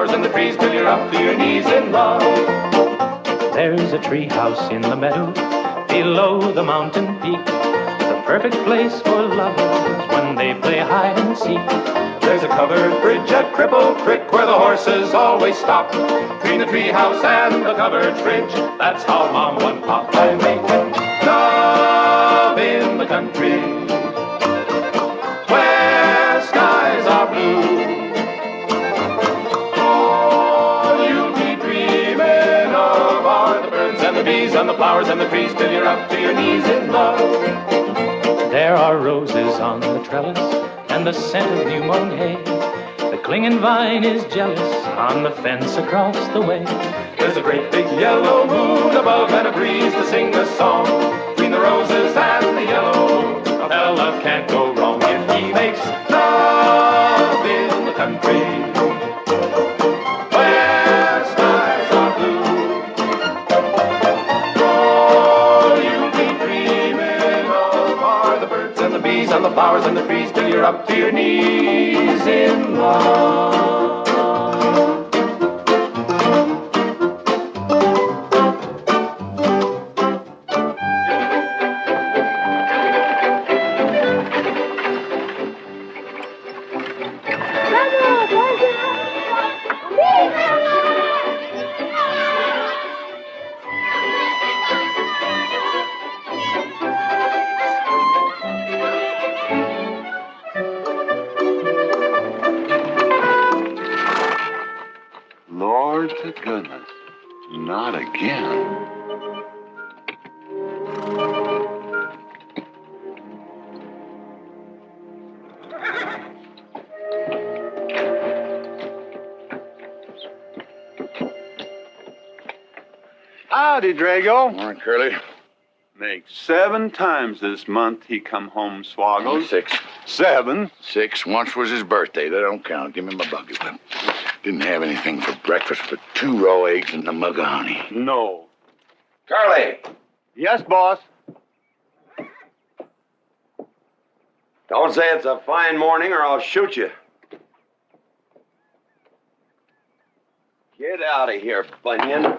flowers and the trees till you're up to your knees in love. There's a tree house in the meadow below the mountain peak, the perfect place for lovers when they play hide and seek. There's a covered bridge at Cripple Creek where the horses always stop. Between the tree house and the covered bridge, that's how Mom won Pop by making love in the country where skies are blue. All you'll be dreaming of are the birds and the bees and the flowers and the trees till you're up to your knees in love. There are roses on the trellis and the scent of new mown hay. The clinging vine is jealous on the fence across the way. There's a great big yellow moon above and a breeze to sing a song. Between the roses and the yellow, a fella can't go wrong if he makes love in the country where skies are blue. All you'll be dreaming of are the birds and the bees and the flowers and the trees till you're up to your knees in love. Lord to goodness, not again. Howdy, Drago. Morning, Curly. Makes 7 times this month he come home swoggled. 6. 7? 6. Once was his birthday. That don't count. Give me my bucket whip. Didn't have anything for breakfast but 2 raw eggs and a mug of honey. No. Curly, Yes, boss. don't say it's a fine morning or I'll shoot you. Get out of here, Bunyan.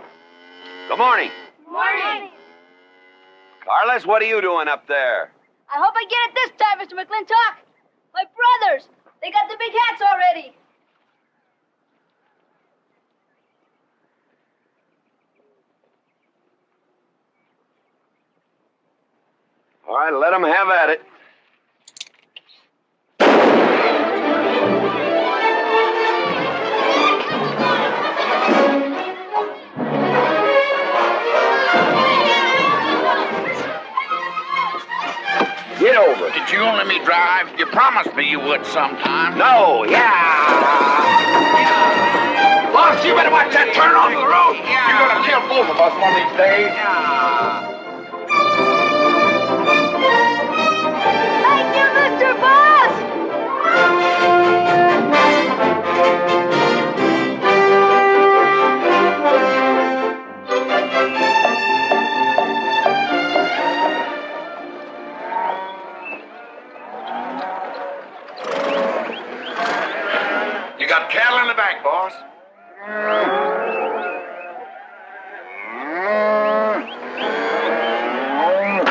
Good morning. Morning. Carlos, what are you doing up there? I hope I get it this time, Mr. McLintock. My brothers, they got the big hats already. All right, let them have at it. Get over it. Did you let me drive? You promised me you would sometime. No, yeah. Boss, you better watch that turn onto the road. Yeah. You're gonna kill both of us one of these days. Thank you, Mr. Boss. You got cattle in the back, boss.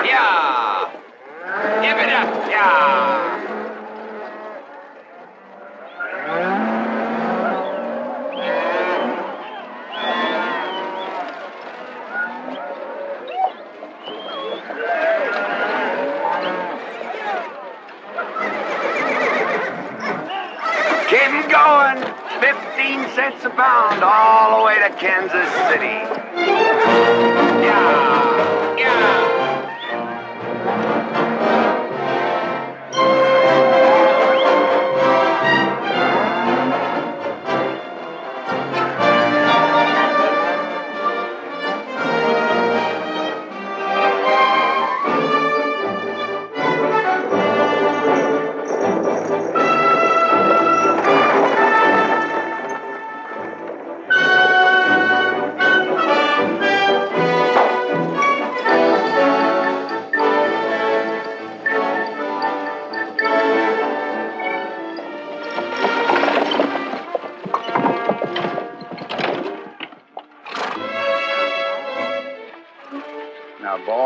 Yeah. Give it up. Yeah. Keep 'em going. 15 cents a pound all the way to Kansas City. Yeah. Yeah.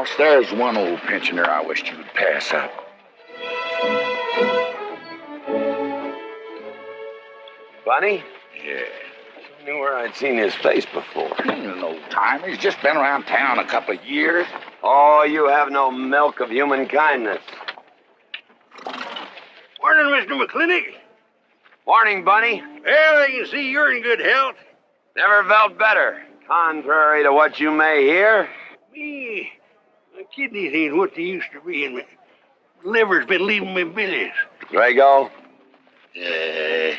boss, there's one old pensioner I wished you would pass up. Bunny? Yeah. I knew where I'd seen his face before. He's an old timer. He's just been around town a couple of years. Oh, you have no milk of human kindness. Morning, Mr. McLintock. Morning, Bunny. Well, I can see you're in good health. Never felt better. Contrary to what you may hear. Me, my kidneys ain't what they used to be, and my liver's been leaving me billies. Drago? Yeah.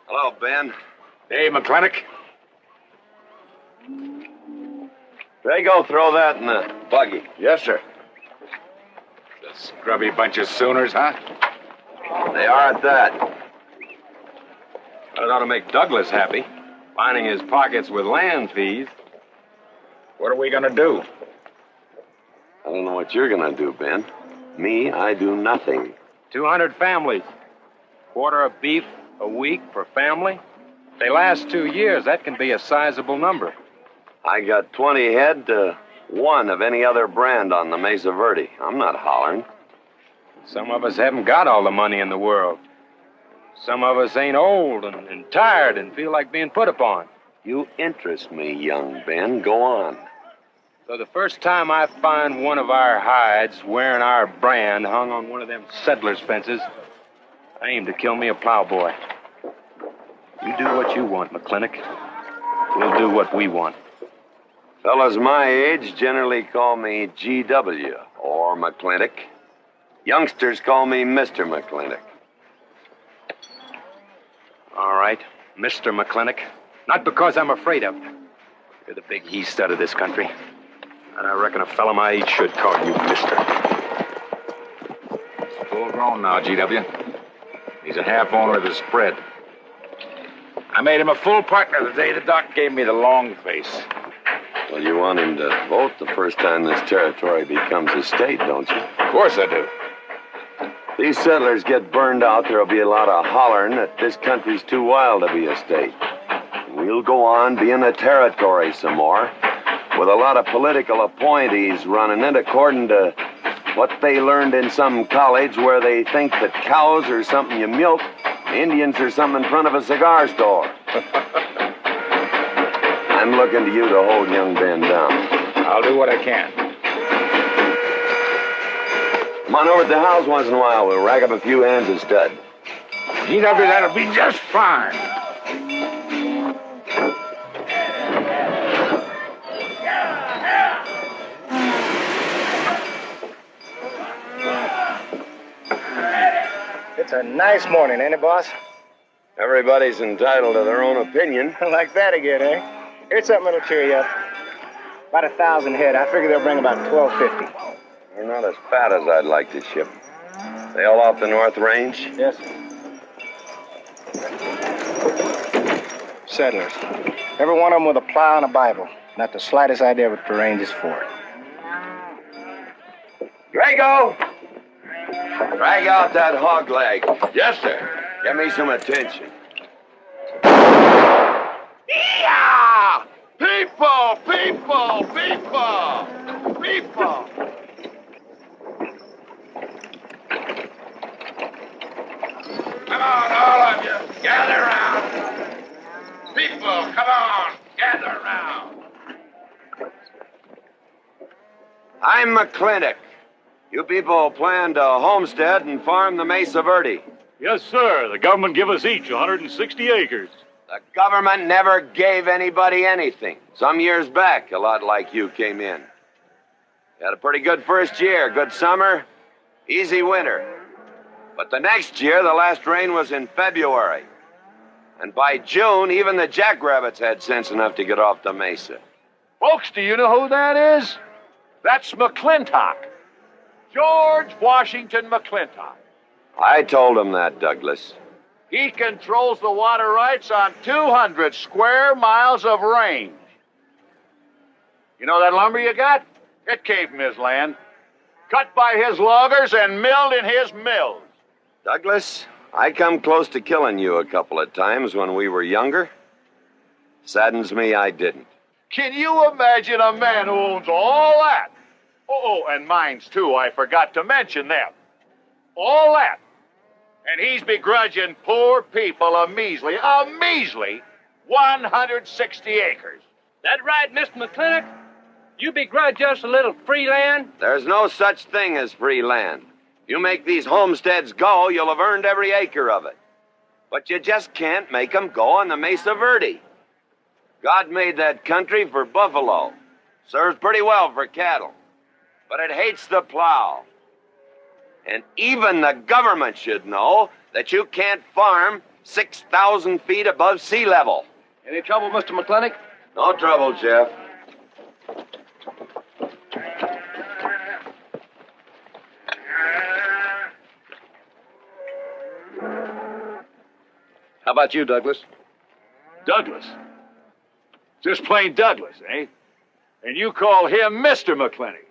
Hello, Ben. Hey, McLintock. Drago, throw that in the buggy. Yes, sir. The scrubby bunch of Sooners, huh? They are at that. That ought to make Douglas happy. Lining his pockets with land fees. What are we gonna do? I don't know what you're gonna do, Ben. Me, I do nothing. 200 families. Quarter of beef a week per family. If they last 2 years, that can be a sizable number. I got 20 head to 1 of any other brand on the Mesa Verde. I'm not hollering. Some of us haven't got all the money in the world. Some of us ain't old and tired and feel like being put upon. You interest me, young Ben. Go on. So the first time I find one of our hides wearing our brand hung on one of them settlers' fences, I aim to kill me a plowboy. You do what you want, McLintock. We'll do what we want. Fellas my age generally call me GW or McLintock. Youngsters call me Mr. McLintock. All right, Mr. McLintock. Not because I'm afraid of you. You're the big he-stud of this country. And I reckon a fella my age should call you Mister. Full grown now, GW. He's a half owner of the spread. I made him a full partner the day the doc gave me the long face. Well, you want him to vote the first time this territory becomes a state, don't you? Of course I do. These settlers get burned out, there'll be a lot of hollering that this country's too wild to be a state. We'll go on being a territory some more, with a lot of political appointees running it according to what they learned in some college where they think that cows are something you milk, Indians are something in front of a cigar store. I'm looking to you to hold young Ben down. I'll do what I can. Come on over to the house once in a while. We'll rack up a few hands of stud. GW, that'll be just fine. It's a nice morning, ain't it, boss? Everybody's entitled to their own opinion. Like that again, eh? Here's something that'll cheer you up. About 1,000 head. I figure they'll bring about 1,250. They're not as fat as I'd like to ship. They all off the North Range? Yes, sir. Settlers. Every one of them with a plow and a Bible. Not the slightest idea what the range is for. Drago! Drag out that hog leg. Yes, sir. Give me some attention. Yeah! People! People! People! People! Come on, all of you. Gather round. People, come on. Gather round. I'm McLintock. You people plan to homestead and farm the Mesa Verde. Yes, sir. The government give us each 160 acres. The government never gave anybody anything. Some years back, a lot like you came in. You had a pretty good first year, good summer, easy winter. But the next year, the last rain was in February. And by June, even the jackrabbits had sense enough to get off the mesa. Folks, do you know who that is? That's McLintock. George Washington McLintock. I told him that, Douglas. He controls the water rights on 200 square miles of range. You know that lumber you got? It came from his land. Cut by his loggers and milled in his mills. Douglas, I come close to killing you a couple of times when we were younger. Saddens me I didn't. Can you imagine a man who owns all that? Oh, and mines too, I forgot to mention them. All that. And he's begrudging poor people a measly 160 acres. That right, Mr. McLintock? You begrudge us a little free land? There's no such thing as free land. You make these homesteads go, you'll have earned every acre of it. But you just can't make them go on the Mesa Verde. God made that country for buffalo. Serves pretty well for cattle. But it hates the plow. And even the government should know that you can't farm 6,000 feet above sea level. Any trouble, Mr. McLintock? No trouble, Jeff. How about you, Douglas? Douglas? Just plain Douglas, eh? And you call him Mr. McLintock.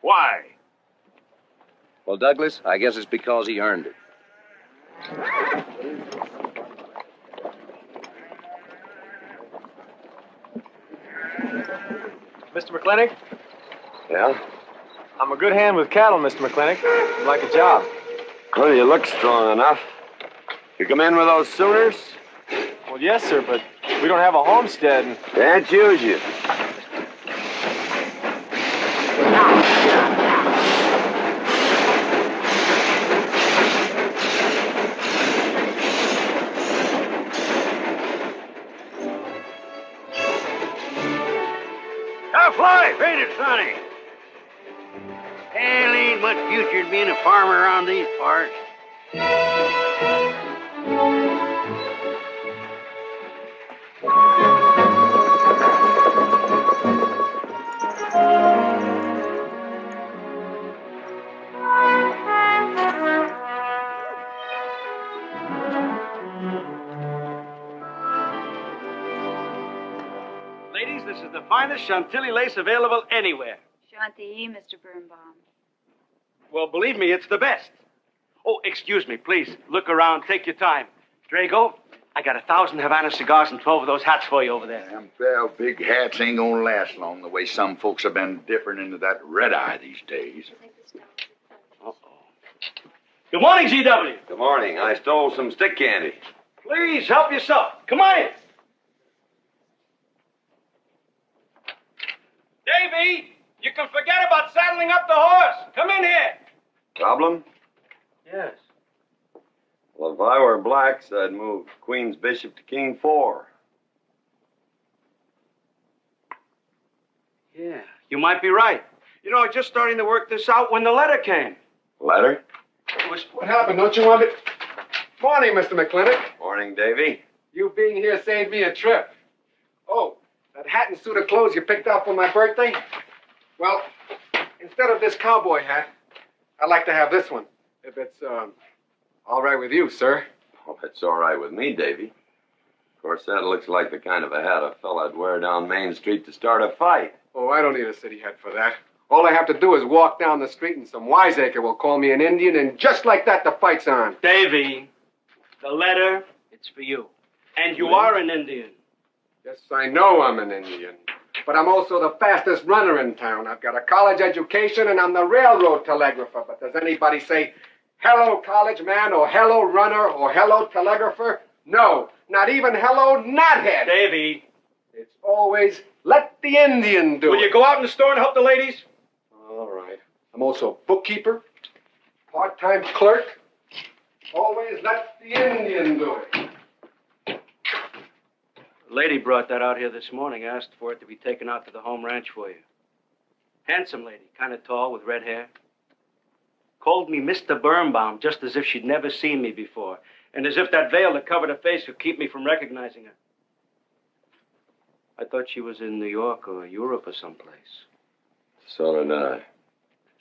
Why? Well, Douglas, I guess it's because he earned it. Mr. McLintock? Yeah? I'm a good hand with cattle, Mr. McLintock. I'd like a job. Well, you look strong enough. You come in with those Sooners? Well, yes, sir, but we don't have a homestead. And... Can't use you. Tough life, ain't it, Sonny? Hell, ain't much future in being a farmer around these parts. Ladies, this is the finest Chantilly lace available anywhere. Chantilly, Mr. Birnbaum. Well, believe me, it's the best. Oh, excuse me, please. Look around. Take your time. Drago, I got 1,000 Havana cigars and 12 of those hats for you over there. Them fell big hats ain't gonna last long the way some folks have been dipping into that red eye these days. Uh-oh. Good morning, GW. Good morning. I stole some stick candy. Please, help yourself. Come on in. Davy, you can forget about saddling up the horse. Come in here. Problem? Yes. Well, if I were blacks, I'd move Queen's Bishop to King 4. Yeah, you might be right. You know, I was just starting to work this out when the letter came. Letter? It was... What happened? Don't you want it? Morning, Mr. McLintock. Morning, Davy. You being here saved me a trip. Oh, that hat and suit of clothes you picked out for my birthday? Well, instead of this cowboy hat, I'd like to have this one. If it's, all right with you, sir. Oh, it's all right with me, Davy. Of course, that looks like the kind of a hat a fella'd wear down Main Street to start a fight. Oh, I don't need a city hat for that. All I have to do is walk down the street and some wiseacre will call me an Indian, and just like that, the fight's on. Davy, the letter, it's for you. And you are an Indian. Yes, I know I'm an Indian. But I'm also the fastest runner in town. I've got a college education, and I'm the railroad telegrapher. But does anybody say, hello, college man, or hello, runner, or hello, telegrapher? No, not even hello, knothead. Davy. It's always, let the Indian do it. Will you go out in the store and help the ladies? All right. I'm also bookkeeper, part-time clerk. Always let the Indian do it. The lady brought that out here this morning, asked for it to be taken out to the home ranch for you. Handsome lady, kind of tall with red hair. Called me Mr. Birnbaum, just as if she'd never seen me before, and as if that veil that covered her face would keep me from recognizing her. I thought she was in New York or Europe or someplace. So did I.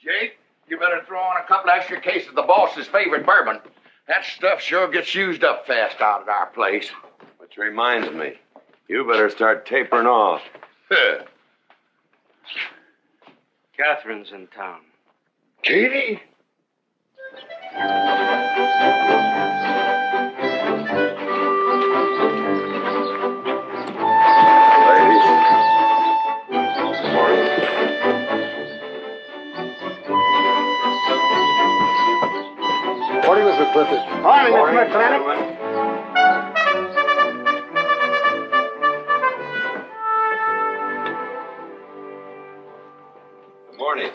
Jake, you better throw on a couple extra cases of the boss's favorite bourbon. That stuff sure gets used up fast out at our place. Which reminds me, you better start tapering off. Catherine's in town. Katie? morning, Mr. McLintock. Good morning.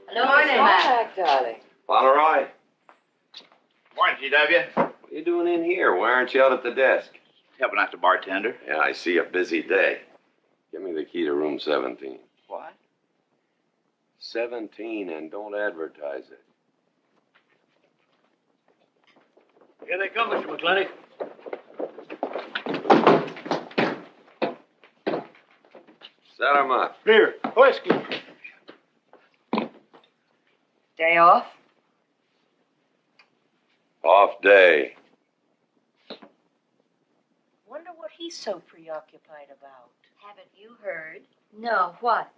Hello, morning, Matt. darling. Fauntleroy, Morning, GW. what are you doing in here? Why aren't you out at the desk? Helping out the bartender. Yeah, I see a busy day. Give me the key to room 17. What? 17, and don't advertise it. Here they come, Mr. McLintock. Set 'em up. Beer, whiskey. Day off? Off day. Wonder what he's so preoccupied about. Haven't you heard? No, what?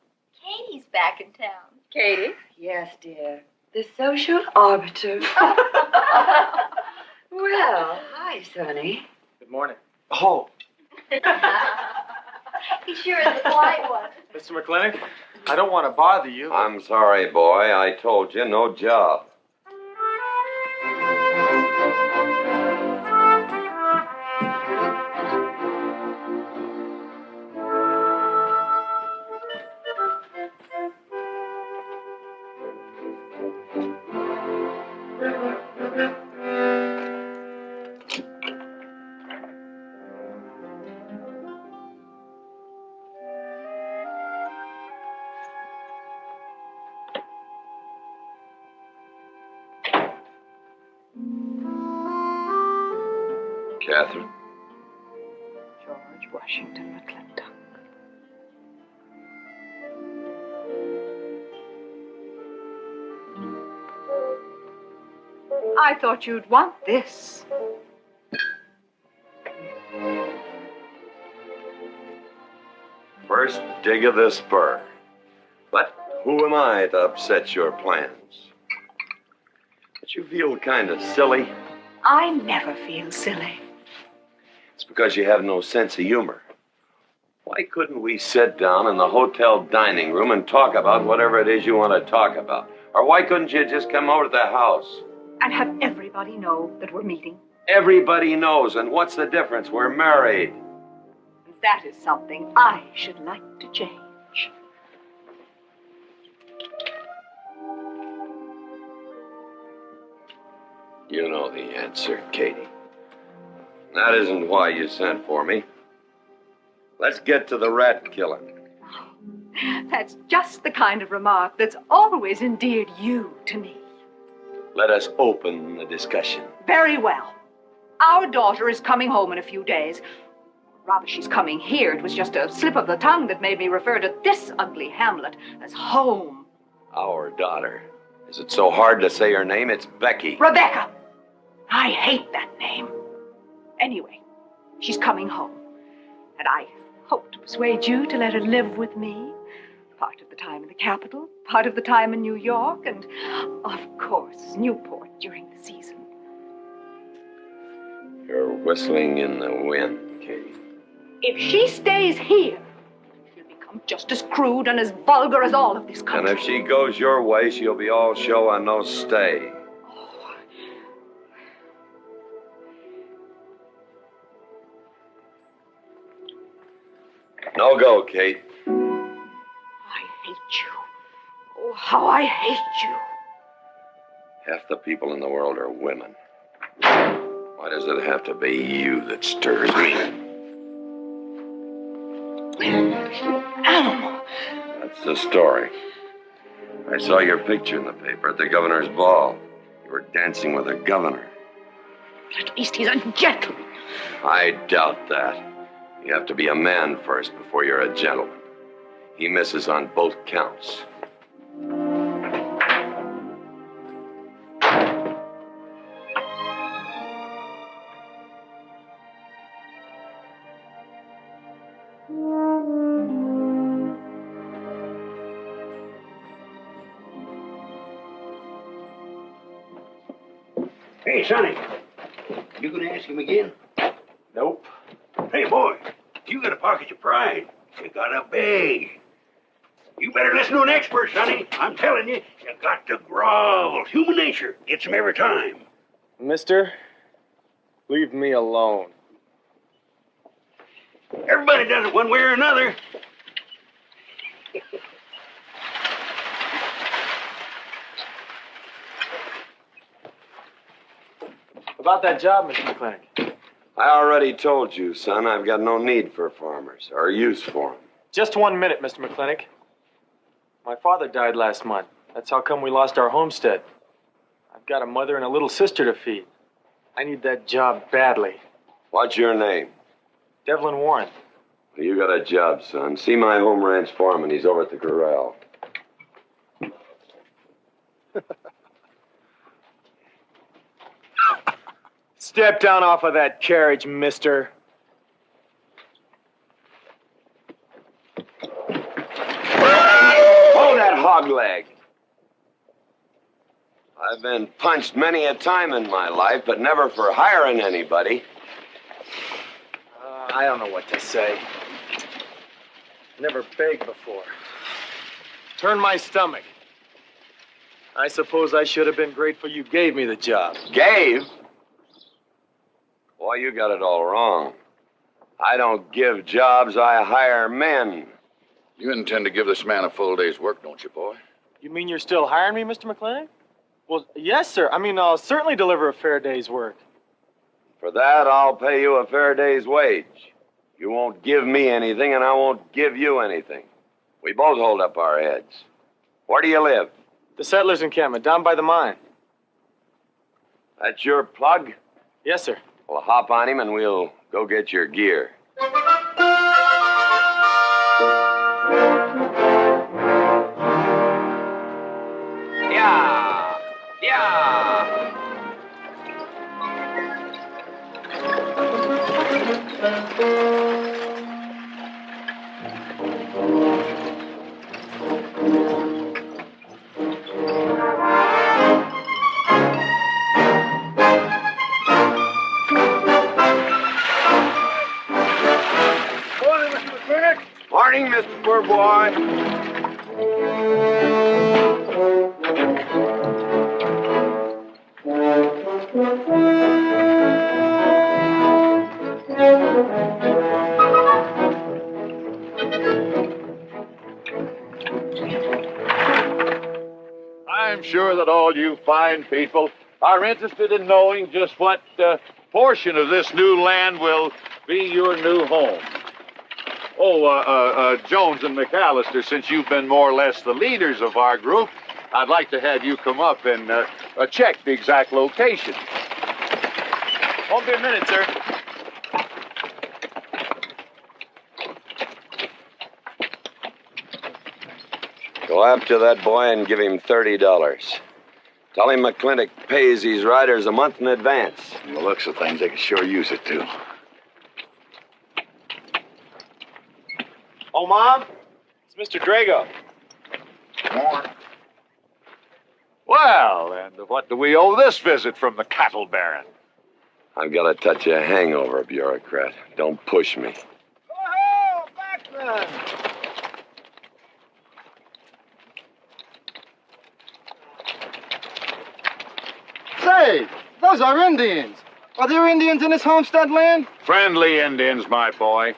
Katie's back in town. Katie? Yes, dear. The social arbiter. Well, hi, Sonny. Good morning. Oh, He sure is a quiet one. Mr. McLintock, I don't want to bother you. I'm sorry, boy. I told you, no job. Catherine? George Washington McLintock. I thought you'd want this. First dig of the spur. But who am I to upset your plans? But you feel kind of silly. I never feel silly. It's because you have no sense of humor. Why couldn't we sit down in the hotel dining room and talk about whatever it is you want to talk about? Or why couldn't you just come over to the house? And have everybody know that we're meeting. Everybody knows, and what's the difference? We're married. That is something I should like to change. You know the answer, Katie. That isn't why you sent for me. Let's get to the rat killing. That's just the kind of remark that's always endeared you to me. Let us open the discussion. Very well. Our daughter is coming home in a few days. Rather, she's coming here. It was just a slip of the tongue that made me refer to this ugly hamlet as home. Our daughter. Is it so hard to say her name? It's Becky. Rebecca! I hate that name. Anyway, she's coming home. And I hope to persuade you to let her live with me. Part of the time in the capital, part of the time in New York, and, of course, Newport during the season. You're whistling in the wind, Katie. If she stays here, she'll become just as crude and as vulgar as all of this country. And if she goes your way, she'll be all show and no stay. No go, Kate. I hate you. Oh, how I hate you. Half the people in the world are women. Why does it have to be you that stirs me? Animal. That's the story. I saw your picture in the paper at the governor's ball. You were dancing with the governor. At least he's a gentleman. I doubt that. You have to be a man first before you're a gentleman. He misses on both counts. Hey, Sonny, you gonna ask him again? Nope. Hey, boy, you gotta pocket your pride. You gotta beg. You better listen to an expert, Sonny. I'm telling you, you got to grovel. Human nature gets him every time. Mister, Leave me alone. Everybody does it one way or another. About that job, Mr. McLintock. I already told you, son, I've got no need for farmers, or use for them. Just 1 minute, Mr. McLintock. My father died last month. That's how come we lost our homestead. I've got a mother and a little sister to feed. I need that job badly. What's your name? Devlin Warren. Well, you got a job, son. See my home ranch foreman. He's over at the corral. Step down off of that carriage, mister. Hold that hog leg. I've been punched many a time in my life, but never for hiring anybody. I don't know what to say. Never begged before. Turn my stomach. I suppose I should have been grateful you gave me the job. Gave? Boy, you got it all wrong. I don't give jobs, I hire men. You intend to give this man a full day's work, don't you, boy? You mean you're still hiring me, Mr. McLintock? Well, yes, sir. I mean, I'll certainly deliver a fair day's work. For that, I'll pay you a fair day's wage. You won't give me anything, and I won't give you anything. We both hold up our heads. Where do you live? The settlers' encampment, down by the mine. That's your plug? Yes, sir. Well, hop on him, and we'll go get your gear. Yeah! Yeah! Morning, Mr. Poor Boy. I'm sure that all you fine people are interested in knowing just what portion of this new land will be your new home. Oh, Jones and McAllister, since you've been more or less the leaders of our group, I'd like to have you come up and check the exact location. Won't be a minute, sir. Go after that boy and give him $30. Tell him McLintock pays these riders a month in advance. From the looks of things, they could sure use it, too. Oh, Mom? It's Mr. Drago. More. Well, and what do we owe this visit from the cattle baron? I've got a touch of hangover, bureaucrat. Don't push me. Oh, McLaglen! Say, those are Indians. Are there Indians in this homestead land? Friendly Indians, my boy.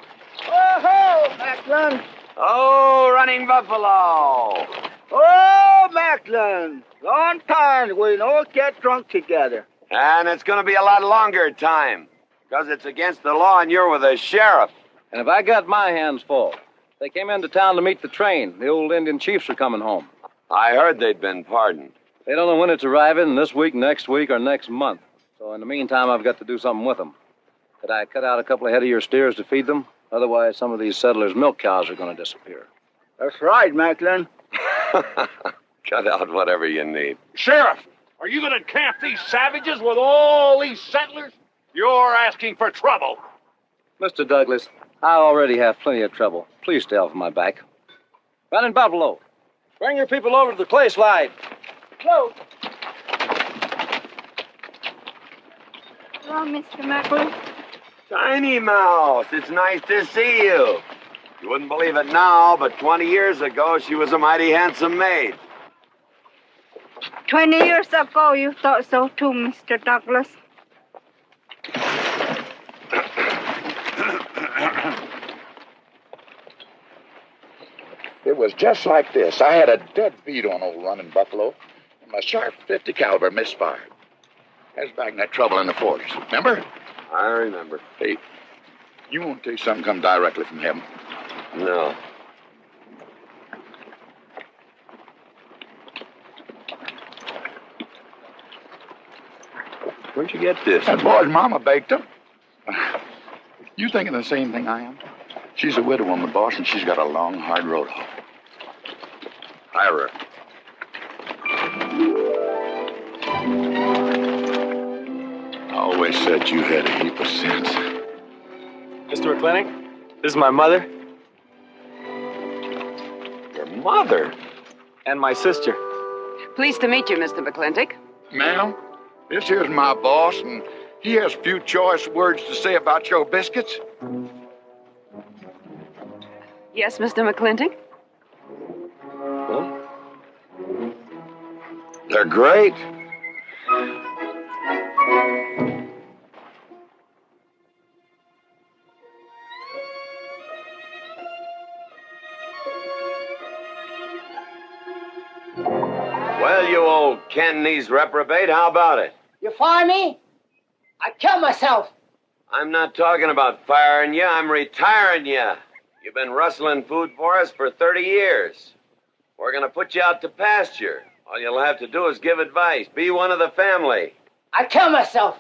Oh, McLaglen! Oh, running buffalo! Oh, McLaglen! Long time we don't get drunk together. And it's going to be a lot longer time, because it's against the law and you're with the sheriff. And if I got my hands full, they came into town to meet the train. The old Indian chiefs are coming home. I heard they'd been pardoned. They don't know when it's arriving, this week, next week, or next month. So in the meantime, I've got to do something with them. Could I cut out a couple of head of your steers to feed them? Otherwise, some of these settlers' milk cows are going to disappear. That's right, McLaglen. Cut out whatever you need. Sheriff, are you going to camp these savages with all these settlers? You're asking for trouble. Mr. Douglas, I already have plenty of trouble. Please stay off my back. Running Buffalo, bring your people over to the clay slide. Hello. Hello, Mr. McLaglen. Tiny Mouse, it's nice to see you. You wouldn't believe it now, but 20 years ago, she was a mighty handsome maid. 20 years ago, you thought so too, Mr. Douglas. was just like this. I had a dead beat on old running buffalo, and my sharp 50 caliber misfired. That's back in that trouble in the 40s. Remember? I remember. Hey, you won't tell you something come directly from heaven? No. Where'd you get this? That boy's mama baked them. You thinking the same thing I am? She's a widow woman, boss, and she's got a long, hard road home. Hire her. I always said you had a heap of sense. Mr. McLintock, this is my mother. Your mother? And my sister. Pleased to meet you, Mr. McLintock. Ma'am, this here's my boss, and he has few choice words to say about your biscuits. Yes, Mr. McLintock? Huh? They're great. Well, you old Cantonese reprobate, how about it? You fire me? I kill myself. I'm not talking about firing you, I'm retiring you. You've been rustling food for us for 30 years. We're gonna put you out to pasture. All you'll have to do is give advice. Be one of the family. I kill myself.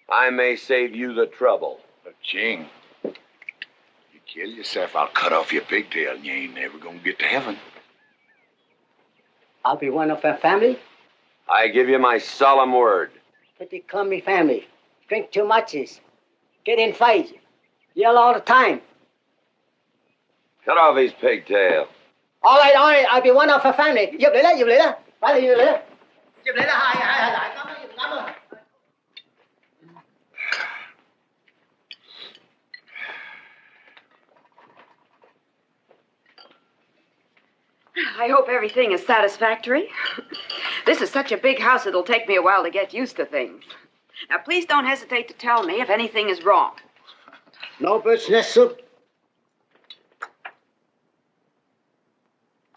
I may save you the trouble. But, Ching, you kill yourself, I'll cut off your pigtail, and you ain't never gonna get to heaven. I'll be one of our family. I give you my solemn word. Pretty clumsy family. Drink too much. Get in fights. Yell all the time. Cut off his pigtail. All right, I'll be one of our family. Giúp lấy đó. Phải là giúp lấy đó. Giúp lấy đó, hai. Cảm ơn. I hope everything is satisfactory. This is such a big house, it'll take me a while to get used to things. Now, please don't hesitate to tell me if anything is wrong. No bird's nest soup.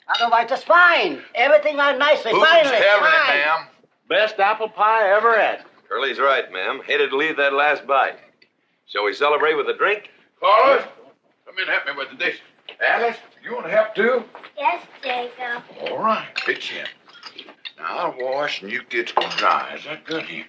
Otherwise, just fine. Everything went nicely. Finally, fine. Ma'am? Best apple pie I ever had. Curly's right, ma'am. Hated to leave that last bite. Shall we celebrate with a drink? Carlos, come in and help me with the dishes. Alice, you want to help too? Yes, Jacob. All right, pitch in. Now, I'll wash and you kids can dry. Is that good here?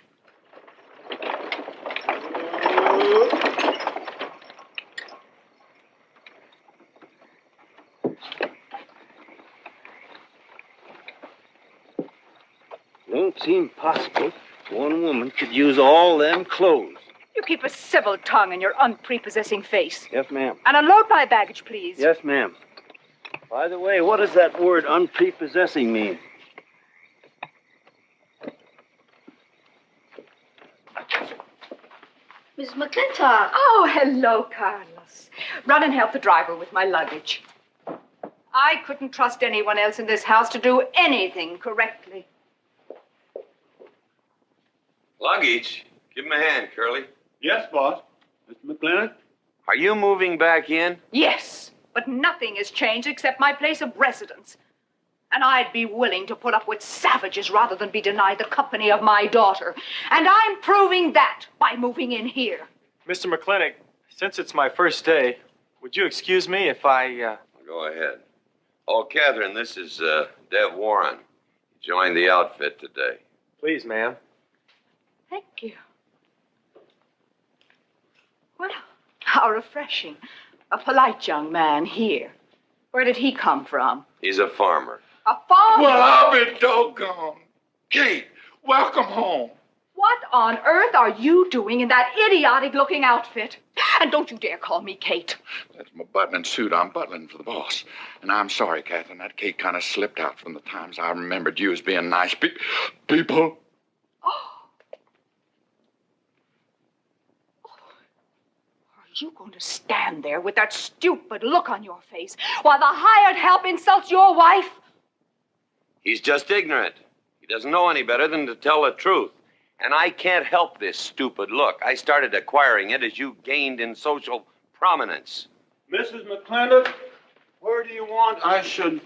Don't seem possible one woman could use all them clothes. You keep a civil tongue in your unprepossessing face. Yes, ma'am. And unload my baggage, please. Yes, ma'am. By the way, what does that word unprepossessing mean? Miss McLintock. Oh, hello, Carlos. Run and help the driver with my luggage. I couldn't trust anyone else in this house to do anything correctly. Luggage? Give him a hand, Curly. Yes, boss. Mr. McLintock? Are you moving back in? Yes, but nothing has changed except my place of residence. And I'd be willing to put up with savages rather than be denied the company of my daughter. And I'm proving that by moving in here. Mr. McLintock, since it's my first day, would you excuse me if I, Go ahead. Oh, Catherine, this is Dev Warren. He joined the outfit today. Please, ma'am. Thank you. Well, how refreshing. A polite young man here. Where did he come from? He's a farmer. A farmer? Well, I'll be doggone. Kate, welcome home. What on earth are you doing in that idiotic-looking outfit? And don't you dare call me Kate. That's my butling suit. I'm butling for the boss. And I'm sorry, Catherine. That Kate kind of slipped out from the times I remembered you as being nice people. Are you going to stand there with that stupid look on your face while the hired help insults your wife? He's just ignorant. He doesn't know any better than to tell the truth. And I can't help this stupid look. I started acquiring it as you gained in social prominence. Mrs. McLintock, where do you want I should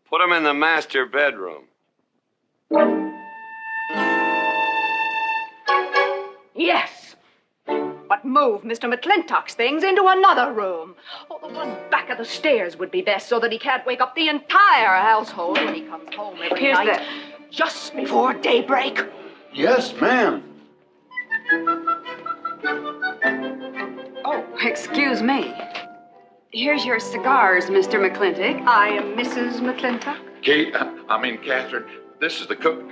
Put him in the master bedroom. Yes. But move Mr. McLintock's things into another room. Oh, the one back of the stairs would be best so that he can't wake up the entire household when he comes home every night. Just before daybreak. Yes, ma'am. Oh, excuse me. Here's your cigars, Mr. McLintock. I am Mrs. McLintock. Kate, Catherine, this is the cook.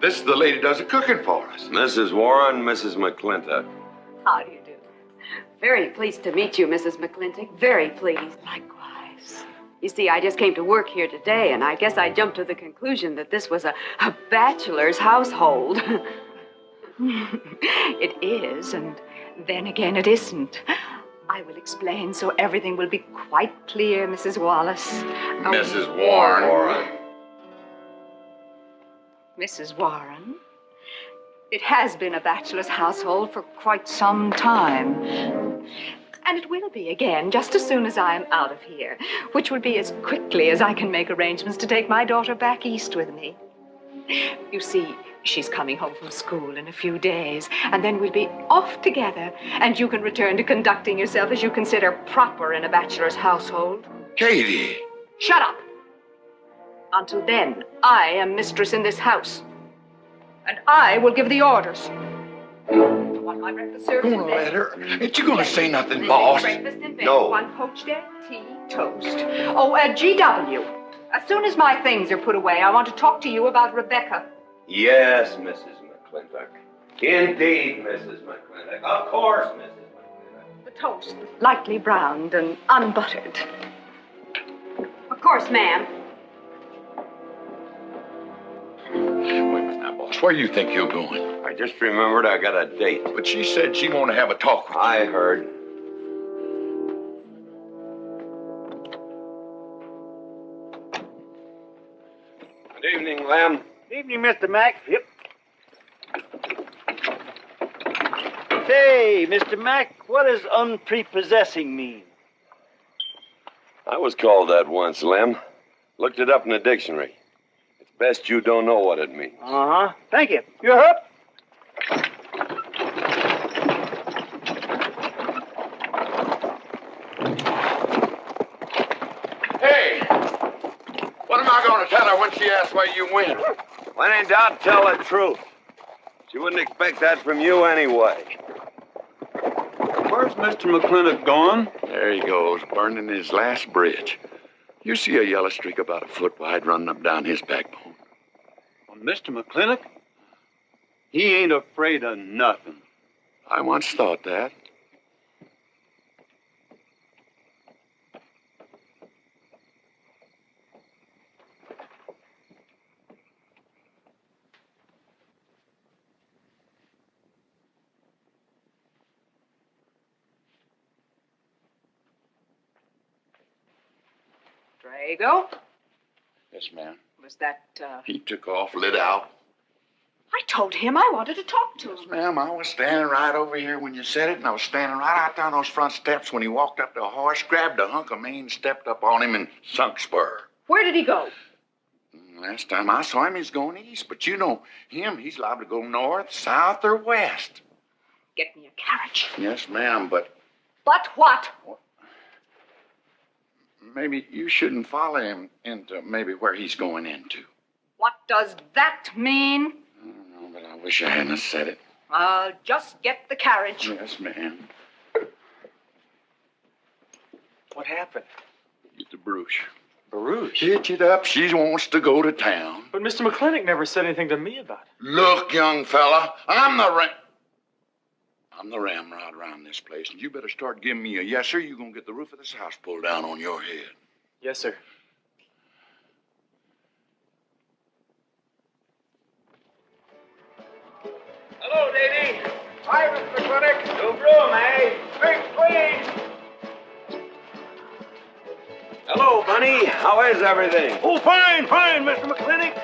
This is the lady does the cooking for us. Mrs. Warren, Mrs. McLintock. How do you do? Very pleased to meet you, Mrs. McLintock. Very pleased. Likewise. You see, I just came to work here today, and I guess I jumped to the conclusion that this was a bachelor's household. It is, and then again it isn't. I will explain so everything will be quite clear, Mrs. Wallace. Mrs. Warren. Mrs. Warren. It has been a bachelor's household for quite some time. And it will be again, just as soon as I am out of here, which will be as quickly as I can make arrangements to take my daughter back east with me. You see, she's coming home from school in a few days, and then we'll be off together, and you can return to conducting yourself as you consider proper in a bachelor's household. Katie. Shut up. Until then, I am mistress in this house, and I will give the orders. I want my breakfast served in Don't bed. let her. Ain't you gonna say nothing, boss? Breakfast in bed. No. 1 poached egg, tea, toast. Oh, GW. As soon as my things are put away, I want to talk to you about Rebecca. Yes, Mrs. McLintock. Indeed, Mrs. McLintock. Of course, Mrs. McLintock. The toast, lightly browned and unbuttered. Of course, ma'am. Wait a minute now, boss. Where do you think you're going? I just remembered I got a date. But she said she wanted to have a talk with you. I heard. Good evening, Lem. Evening, Mr. Mack. Yep. Say, Mr. Mack, what does unprepossessing mean? I was called that once, Lem. Looked it up in the dictionary. It's best you don't know what it means. Uh-huh. Thank you. You up? Hey! What am I gonna tell her when she asks where you went? When in doubt, tell the truth. She wouldn't expect that from you anyway. Where's Mr. McLintock going? There he goes, burning his last bridge. You see a yellow streak about a foot wide running up down his backbone. Well, Mr. McLintock? He ain't afraid of nothing. I once thought that. Drago? Yes, ma'am. Was that, He took off, lit out. I told him I wanted to talk to him. Ma'am, I was standing right over here when you said it, and I was standing right out there on those front steps when he walked up to a horse, grabbed a hunk of mane, stepped up on him, and sunk spur. Where did he go? Last time I saw him, he's going east. But you know him, he's liable to go north, south, or west. Get me a carriage. Yes, ma'am, but But what? maybe you shouldn't follow him into maybe where he's going into. What does that mean? I don't know, but I wish I hadn't said it. I'll just get the carriage. Yes, ma'am. What happened? Get the brooch. Baruch? Hitch it up. She wants to go to town. But Mr. McLintock never said anything to me about it. Look, young fella, I'm the ramrod around this place, and you better start giving me a yes, sir. You're gonna get the roof of this house pulled down on your head. Yes, sir. Hello, lady. Hi, Mr. McLintock. New broom, eh? Big, please. Hello, Bunny. How is everything? Oh, fine, Mr. McLintock.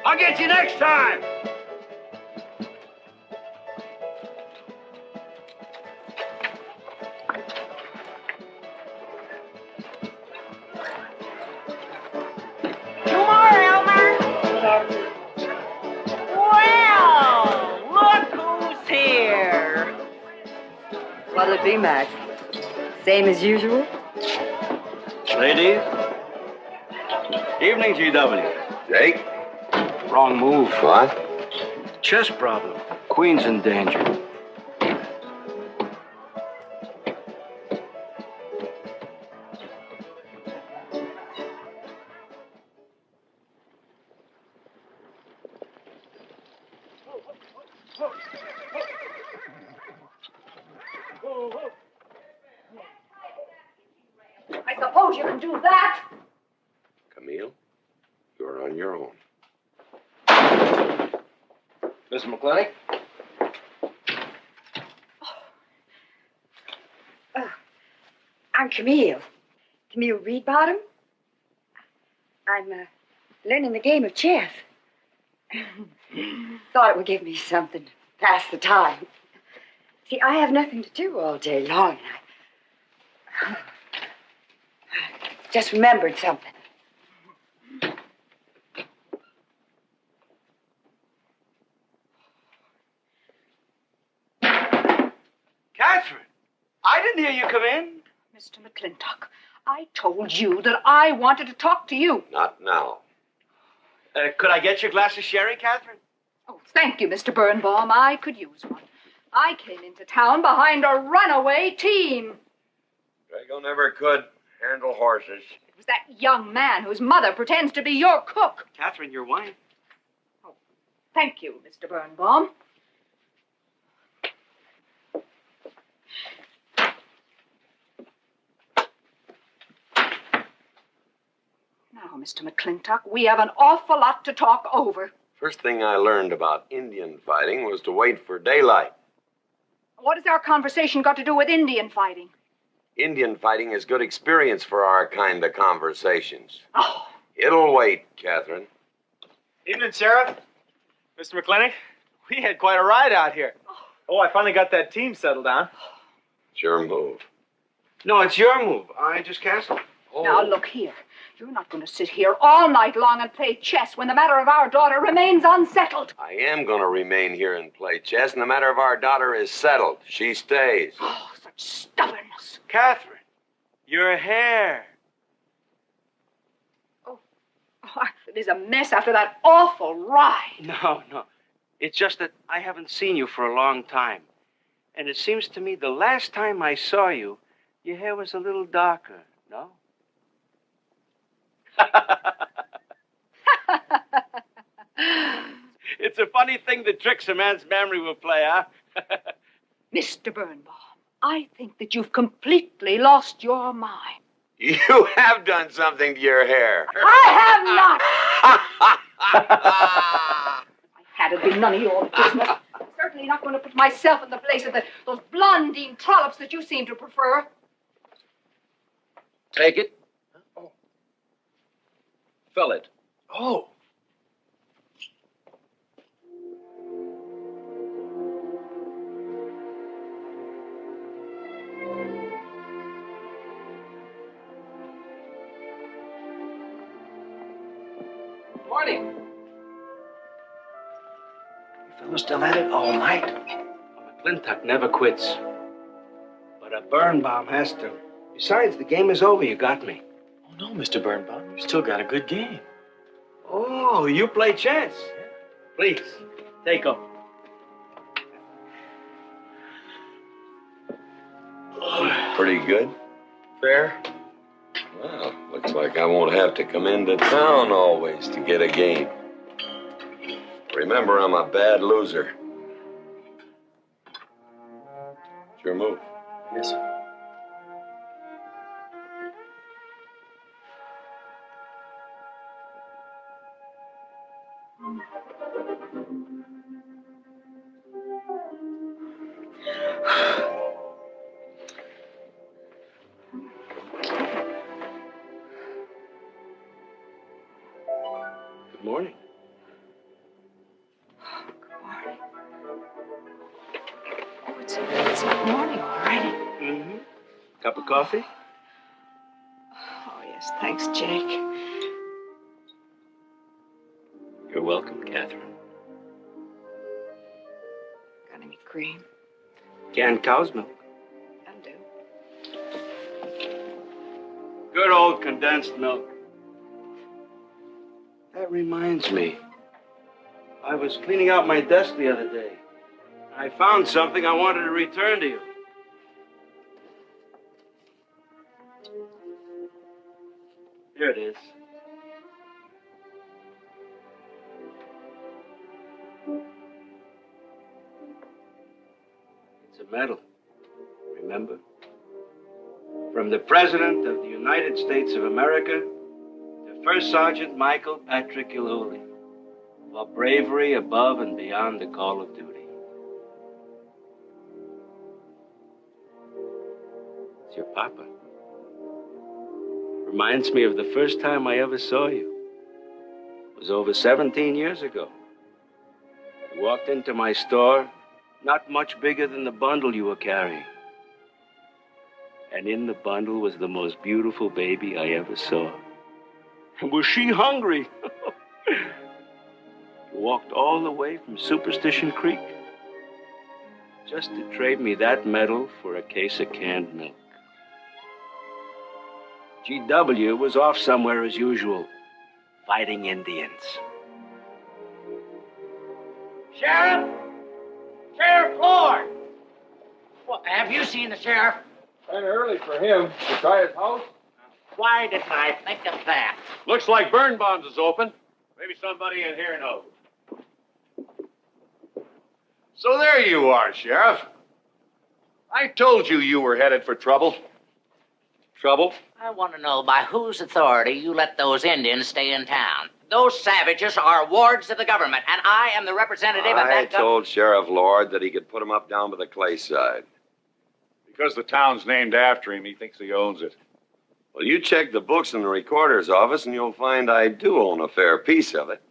I'll get you next time. it be, Mac? Same as usual? Ladies. Evening, GW. Jake? Wrong move. What? Chess problem. Queen's in danger. I suppose you can do that. Camille, you're on your own. Mr. McLintock? I'm Camille. Camille Reedbottom. I'm learning the game of chess. Thought it would give me something to pass the time. See, I have nothing to do all day long. I just remembered something. Catherine, I didn't hear you come in. Mr. McLintock, I told you that I wanted to talk to you. Not now. Could I get you a glass of sherry, Catherine? Oh, thank you, Mr. Birnbaum. I could use one. I came into town behind a runaway team. Drago never could handle horses. It was that young man whose mother pretends to be your cook. Catherine, your wine. Thank you, Mr. Birnbaum. Now, Mr. McLintock, we have an awful lot to talk over. First thing I learned about Indian fighting was to wait for daylight. What has our conversation got to do with Indian fighting? Indian fighting is good experience for our kind of conversations. Oh. It'll wait, Catherine. Evening, Sheriff. Mr. McLintock, we had quite a ride out here. Oh, I finally got that team settled down. It's your move. No, it's your move. I just castled. Now, look here. You're not going to sit here all night long and play chess when the matter of our daughter remains unsettled. I am going to remain here and play chess, and the matter of our daughter is settled. She stays. Oh, such stubbornness. Catherine, your hair. Oh, it is a mess after that awful ride. No. It's just that I haven't seen you for a long time. And it seems to me the last time I saw you, your hair was a little darker, no? It's a funny thing that tricks a man's memory will play, huh? Mr. Birnbaum, I think that you've completely lost your mind. You have done something to your hair. I have not! Had it been none of your business. I'm certainly not going to put myself in the place of those blondine trollops that you seem to prefer. Take it. Oh. Fill it. Oh. Morning. Fellow still at it all night? McLintock never quits. But a Birnbaum has to. Besides, the game is over. You got me. Oh, no, Mr. Birnbaum. You still got a good game. Oh, you play chess. Please, take them. Pretty good. Fair. Well, looks like I won't have to come into town always to get a game. Remember, I'm a bad loser. It's your move. Yes, sir. Good morning. Oh, it's morning already. Mm-hmm. Cup of coffee? Oh, yes, thanks, Jake. You're welcome, Catherine. Got any cream? Canned cow's milk. A Good old condensed milk. That reminds me. I was cleaning out my desk the other day. I found something I wanted to return to you. Here it is. It's a medal. Remember? From the President of the United States of America to First Sergeant Michael Patrick Gilhooly for bravery above and beyond the call of duty. It's your papa. Reminds me of the first time I ever saw you. It was over 17 years ago. You walked into my store, not much bigger than the bundle you were carrying. And in the bundle was the most beautiful baby I ever saw. And was she hungry? You walked all the way from Superstition Creek just to trade me that medal for a case of canned milk. GW was off somewhere as usual, fighting Indians. Sheriff! Sheriff Lord! Well, have you seen the sheriff? Kind of early for him. To try his house? Why didn't I think of that? Looks like Birnbaum's is open. Maybe somebody in here knows. So there you are, Sheriff. I told you you were headed for trouble. Trouble? I want to know by whose authority you let those Indians stay in town. Those savages are wards of the government, and I am the representative of I that told Sheriff Lord that he could put him up down by the clay side. Because the town's named after him, he thinks he owns it. Well, you check the books in the recorder's office, and you'll find I do own a fair piece of it.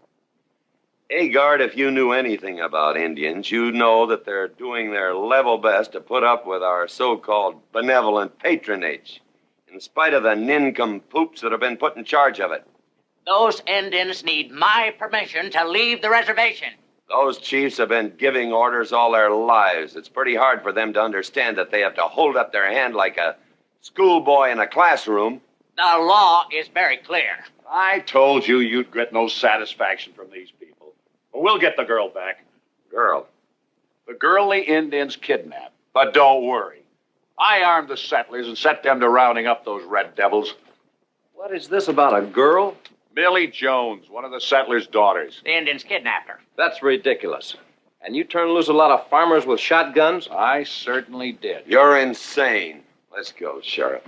Agard, if you knew anything about Indians, you'd know that they're doing their level best to put up with our so-called benevolent patronage, in spite of the nincompoops that have been put in charge of it. Those Indians need my permission to leave the reservation. Those chiefs have been giving orders all their lives. It's pretty hard for them to understand that they have to hold up their hand like a schoolboy in a classroom. The law is very clear. I told you you'd get no satisfaction from these people. But we'll get the girl back. Girl? The girl the Indians kidnapped. But don't worry. I armed the settlers and set them to rounding up those red devils. What is this about a girl? Millie Jones, one of the settlers' daughters. The Indians kidnapped her. That's ridiculous. And you turn loose a lot of farmers with shotguns? I certainly did. You're insane. Let's go, Sheriff.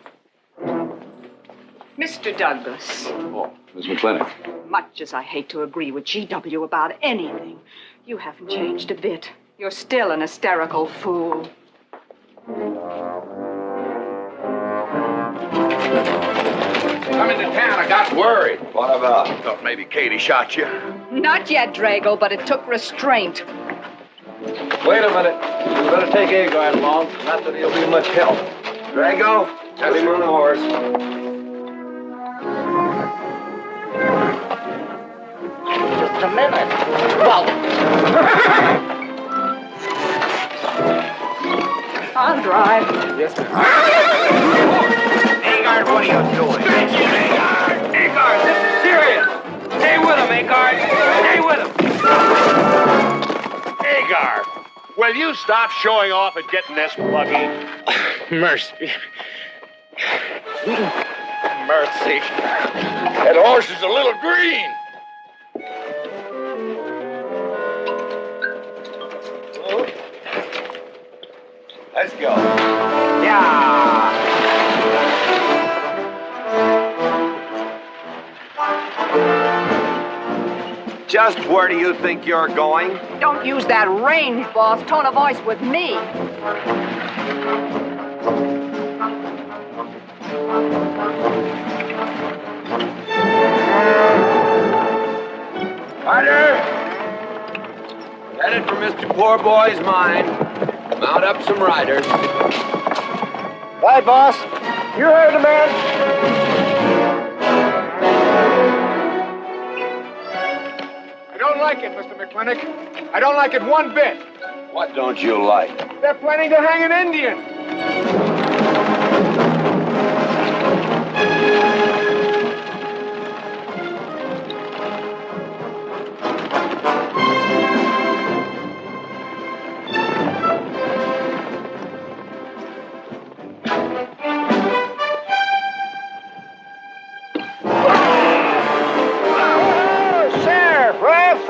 Mr. Douglas, Oh, Miss McLintock. much as I hate to agree with GW about anything, you haven't changed a bit. You're still an hysterical fool. Coming to town, I got worried. What about? Thought maybe Katie shot you. Not yet, Drago, but it took restraint. Wait a minute. You better take Agard along. Not that he'll be much help. Drago, have him on the horse. Just a minute. Well, I'll drive. yes, ma'am. Agard, what are you doing? Thank you, Agard! Agard, this is serious! Stay with him, Agard! Stay with him! Agar, will you stop showing off and getting this buggy? Mercy. Mercy. That horse is a little green. Let's go. Yeah. Just where do you think you're going? Don't use that range, boss. Tone of voice with me. Carter! Headed for Mr. Poor Boy's mine. Mount up some riders. Right, boss. You heard the man. I don't like it, Mr. McLintock. I don't like it one bit. What don't you like? They're planning to hang an Indian.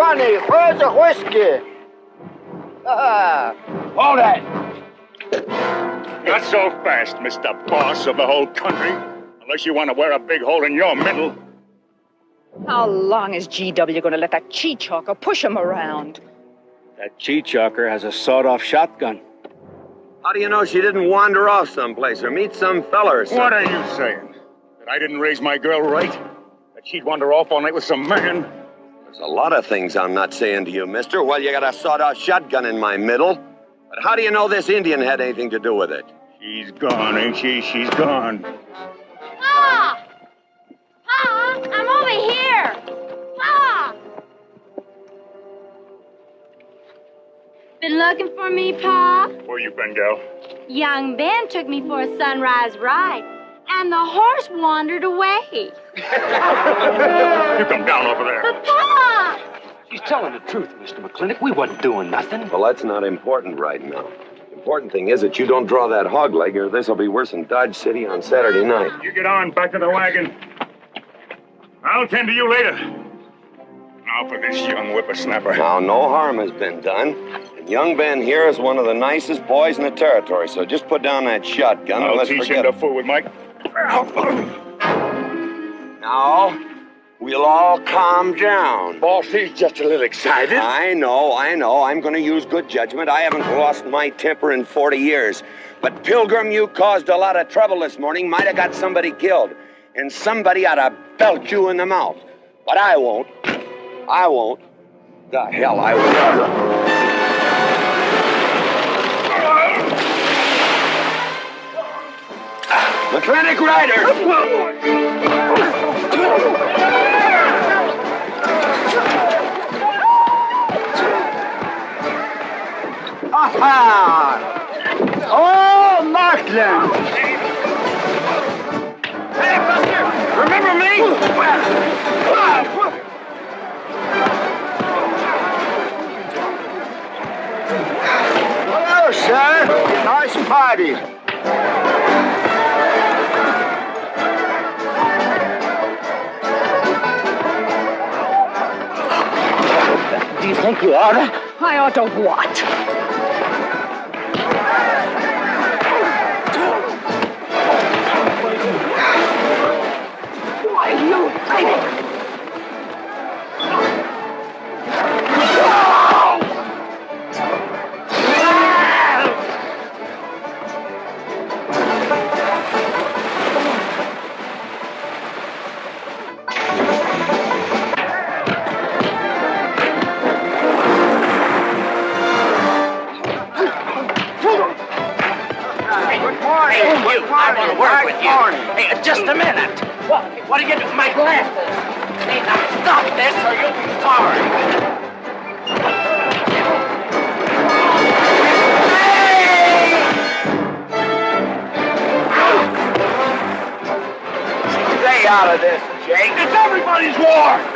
funny. Where's the whiskey? Hold that! Not so fast, Mr. Boss of the whole country. Unless you want to wear a big hole in your middle. How long is GW going to let that cheat-chalker push him around? That cheat-chalker has a sawed-off shotgun. How do you know she didn't wander off someplace or meet some fella or something? What are you saying? That I didn't raise my girl right? That she'd wander off all night with some man? There's a lot of things I'm not saying to you, mister. Well, you got a sawed-off shotgun in my middle. But how do you know this Indian had anything to do with it? She's gone, ain't she? She's gone. Pa! Pa! I'm over here! Pa! Been looking for me, Pa? Where you been, gal? Young Ben took me for a sunrise ride, and the horse wandered away. You come down over there. But, Pa! She's telling the truth, Mr. McLintock. We wasn't doing nothing. Well, that's not important right now. The important thing is that you don't draw that hog leg, or this'll be worse than Dodge City on Saturday night. You get on, back to the wagon. I'll tend to you later. Now for this young whippersnapper. Now, no harm has been done. And young Ben here is one of the nicest boys in the territory, so just put down that shotgun and I'll let's teach forget him to fool with Mike. Now, we'll all calm down. Boss, he's just a little excited. I know. I'm going to use good judgment. I haven't lost my temper in 40 years. But, Pilgrim, you caused a lot of trouble this morning. Might have got somebody killed. And somebody ought to belt you in the mouth. But I won't. The hell I will. McLintock Rider! Aha! Oh, Markland! Hey, Buster! Remember me? Hello, sir. Nice party. Do you think you ought to? I ought to what? Why, you think? I want to work with you. Hey, just a minute. What are you doing? My glasses. Hey, now stop this or you'll be sorry. Stay out of this, Jake. It's everybody's war!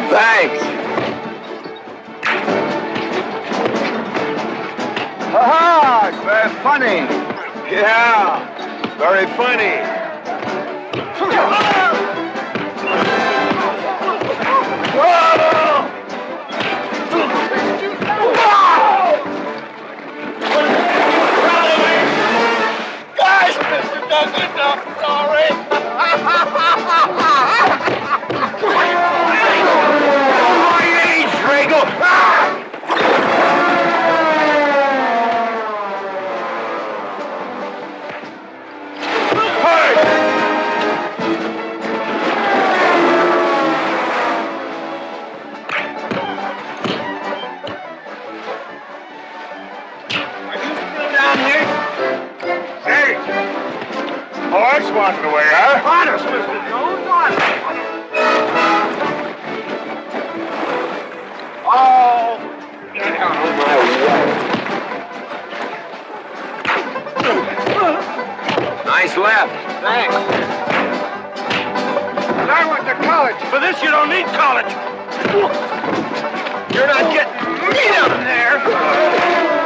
Thanks. Aha! Very funny. Yeah, very funny. Guys, Mr. Douglas, I'm sorry. Horse wanting away, huh? Honest, Mr. Jones, honest. Oh, get out of my way. Nice left. Thanks. I went to college. For this, you don't need college. You're not getting me down there.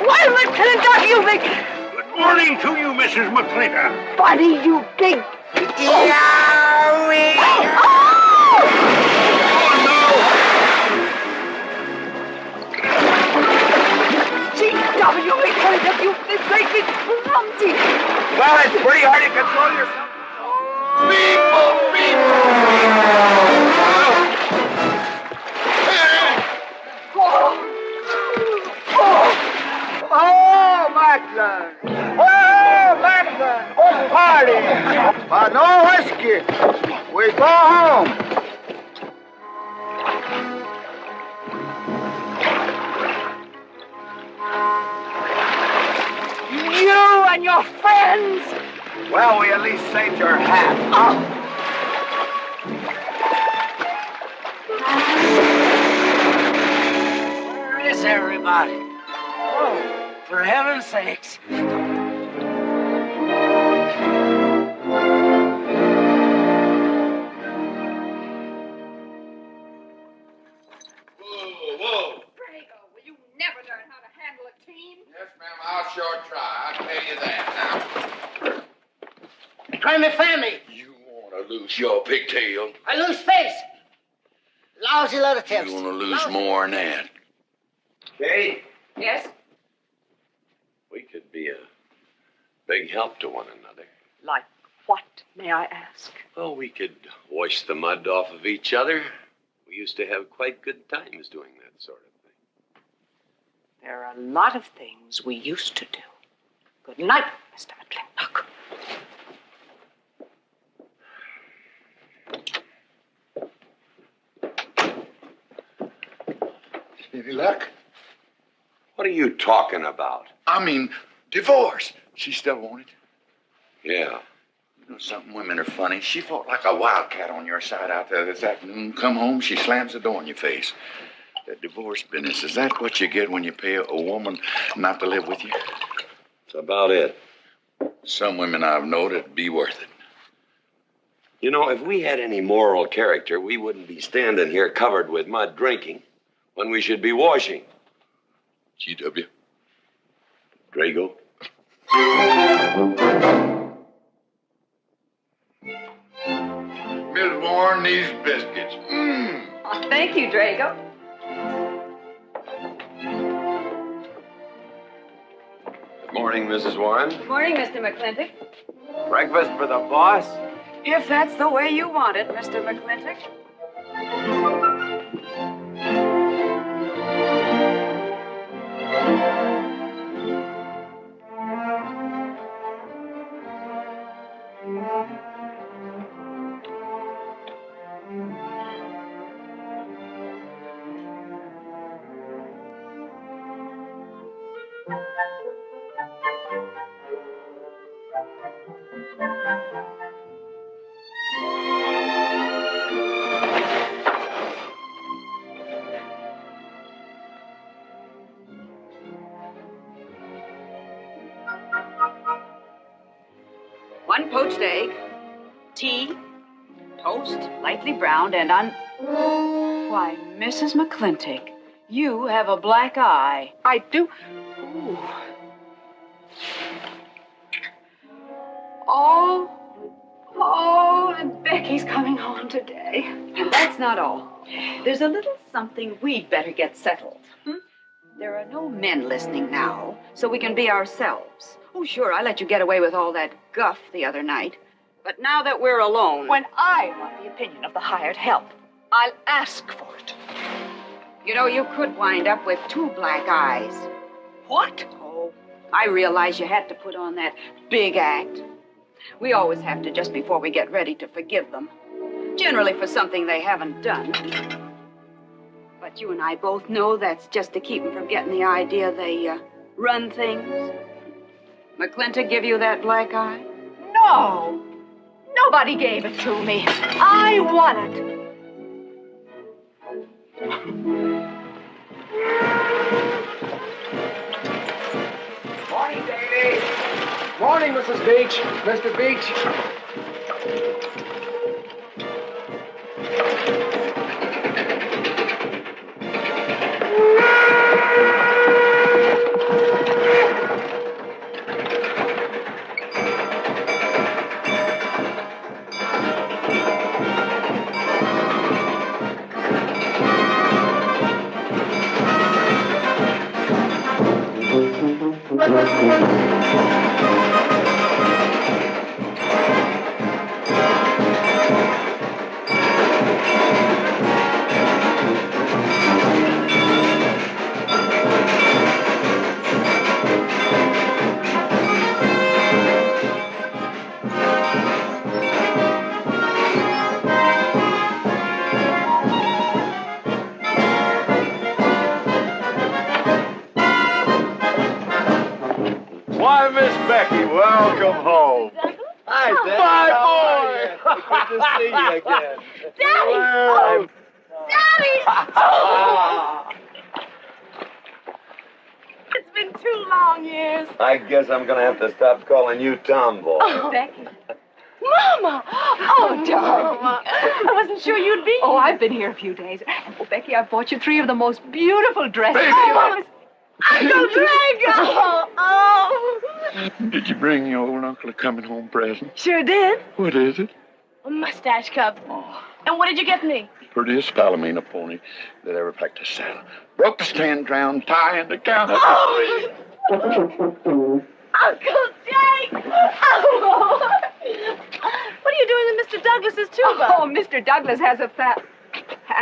Why, McLintock, you big... Good morning to you, Mrs. McLintock. Buddy, you big... Yowie! G.W. McLintock, you big clumsy. Well, it's pretty hard to control yourself. Oh, Macklin! Oh, Macklin! Oh, party! But no whiskey. We go home. You and your friends. Well, we at least saved your hat. Where is everybody? Oh, for heaven's sakes. Drago, will you never learn how to handle a team? Yes, ma'am, I'll sure try. I'll tell you that now. Try my family. You want to lose your pigtail? I lose face. Lousy lot of tips. You want to lose more than that? Kate, Yes? we could be a big help to one another. Like what, may I ask? Well, we could wash the mud off of each other. We used to have quite good times doing that sort of thing. There are a lot of things we used to do. Good night, Mr. McLintock. Any luck? What are you talking about? I mean, divorce. She still want it? Yeah. You know something? Women are funny. She fought like a wildcat on your side out there this afternoon. Come home, she slams the door in your face. That divorce business, is that what you get when you pay a woman not to live with you? That's about it. Some women I've known it'd be worth it. You know, if we had any moral character, we wouldn't be standing here covered with mud drinking when we should be washing. G.W. Drago. Miss Warren, these biscuits. Mmm. Oh, thank you, Drago. Good morning, Mrs. Warren. Good morning, Mr. McLintock. Breakfast for the boss? If that's the way you want it, Mr. McLintock. One poached egg, tea, toast, lightly browned, and Why, Mrs. McLintock, you have a black eye. I do. Ooh. Oh, and Becky's coming home today. And that's not all. There's a little something we'd better get settled. There are no men listening now, so we can be ourselves. Oh, sure, I let you get away with all that guff the other night. But now that we're alone... When I want the opinion of the hired help, I'll ask for it. You know, you could wind up with 2 black eyes. What? Oh, I realize you had to put on that big act. We always have to just before we get ready to forgive them. Generally for something they haven't done. But you and I both know that's just to keep them from getting the idea they run things. McLintock give you that black eye? No. Nobody gave it to me. I won it. Morning, Davy. Morning, Mrs. Beach. Mr. Beach. Why, Miss Becky, welcome home. Hi, Dad. My boy. Good to see you again. Daddy! Well, Daddy! Oh. It's been 2 long years. I guess I'm gonna have to stop calling you Tomboy. Oh, Becky. Mama! Oh, darling. I wasn't sure you'd be here. Oh, I've been here a few days. Oh, Becky, I bought you 3 of the most beautiful dresses. Baby. Uncle Drago! Oh! Did you bring your old uncle a coming home present? Sure did. What is it? A mustache cup. And what did you get me? Prettiest Palomino pony that ever packed a saddle. Broke the stand, drowned, tie, and the gown. Oh! Uncle Jake! Oh! What are you doing with Mr. Douglas's tuba? Oh, Mr. Douglas had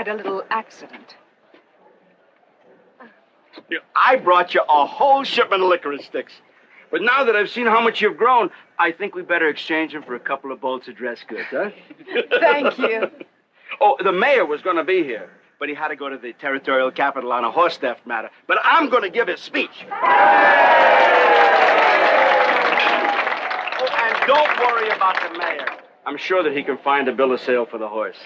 a little accident. I brought you a whole shipment of licorice sticks. But now that I've seen how much you've grown, I think we better exchange them for a couple of bolts of dress goods, huh? Thank you. Oh, the mayor was going to be here, but he had to go to the territorial capital on a horse theft matter. But I'm going to give his speech. Oh, and don't worry about the mayor. I'm sure that he can find a bill of sale for the horse.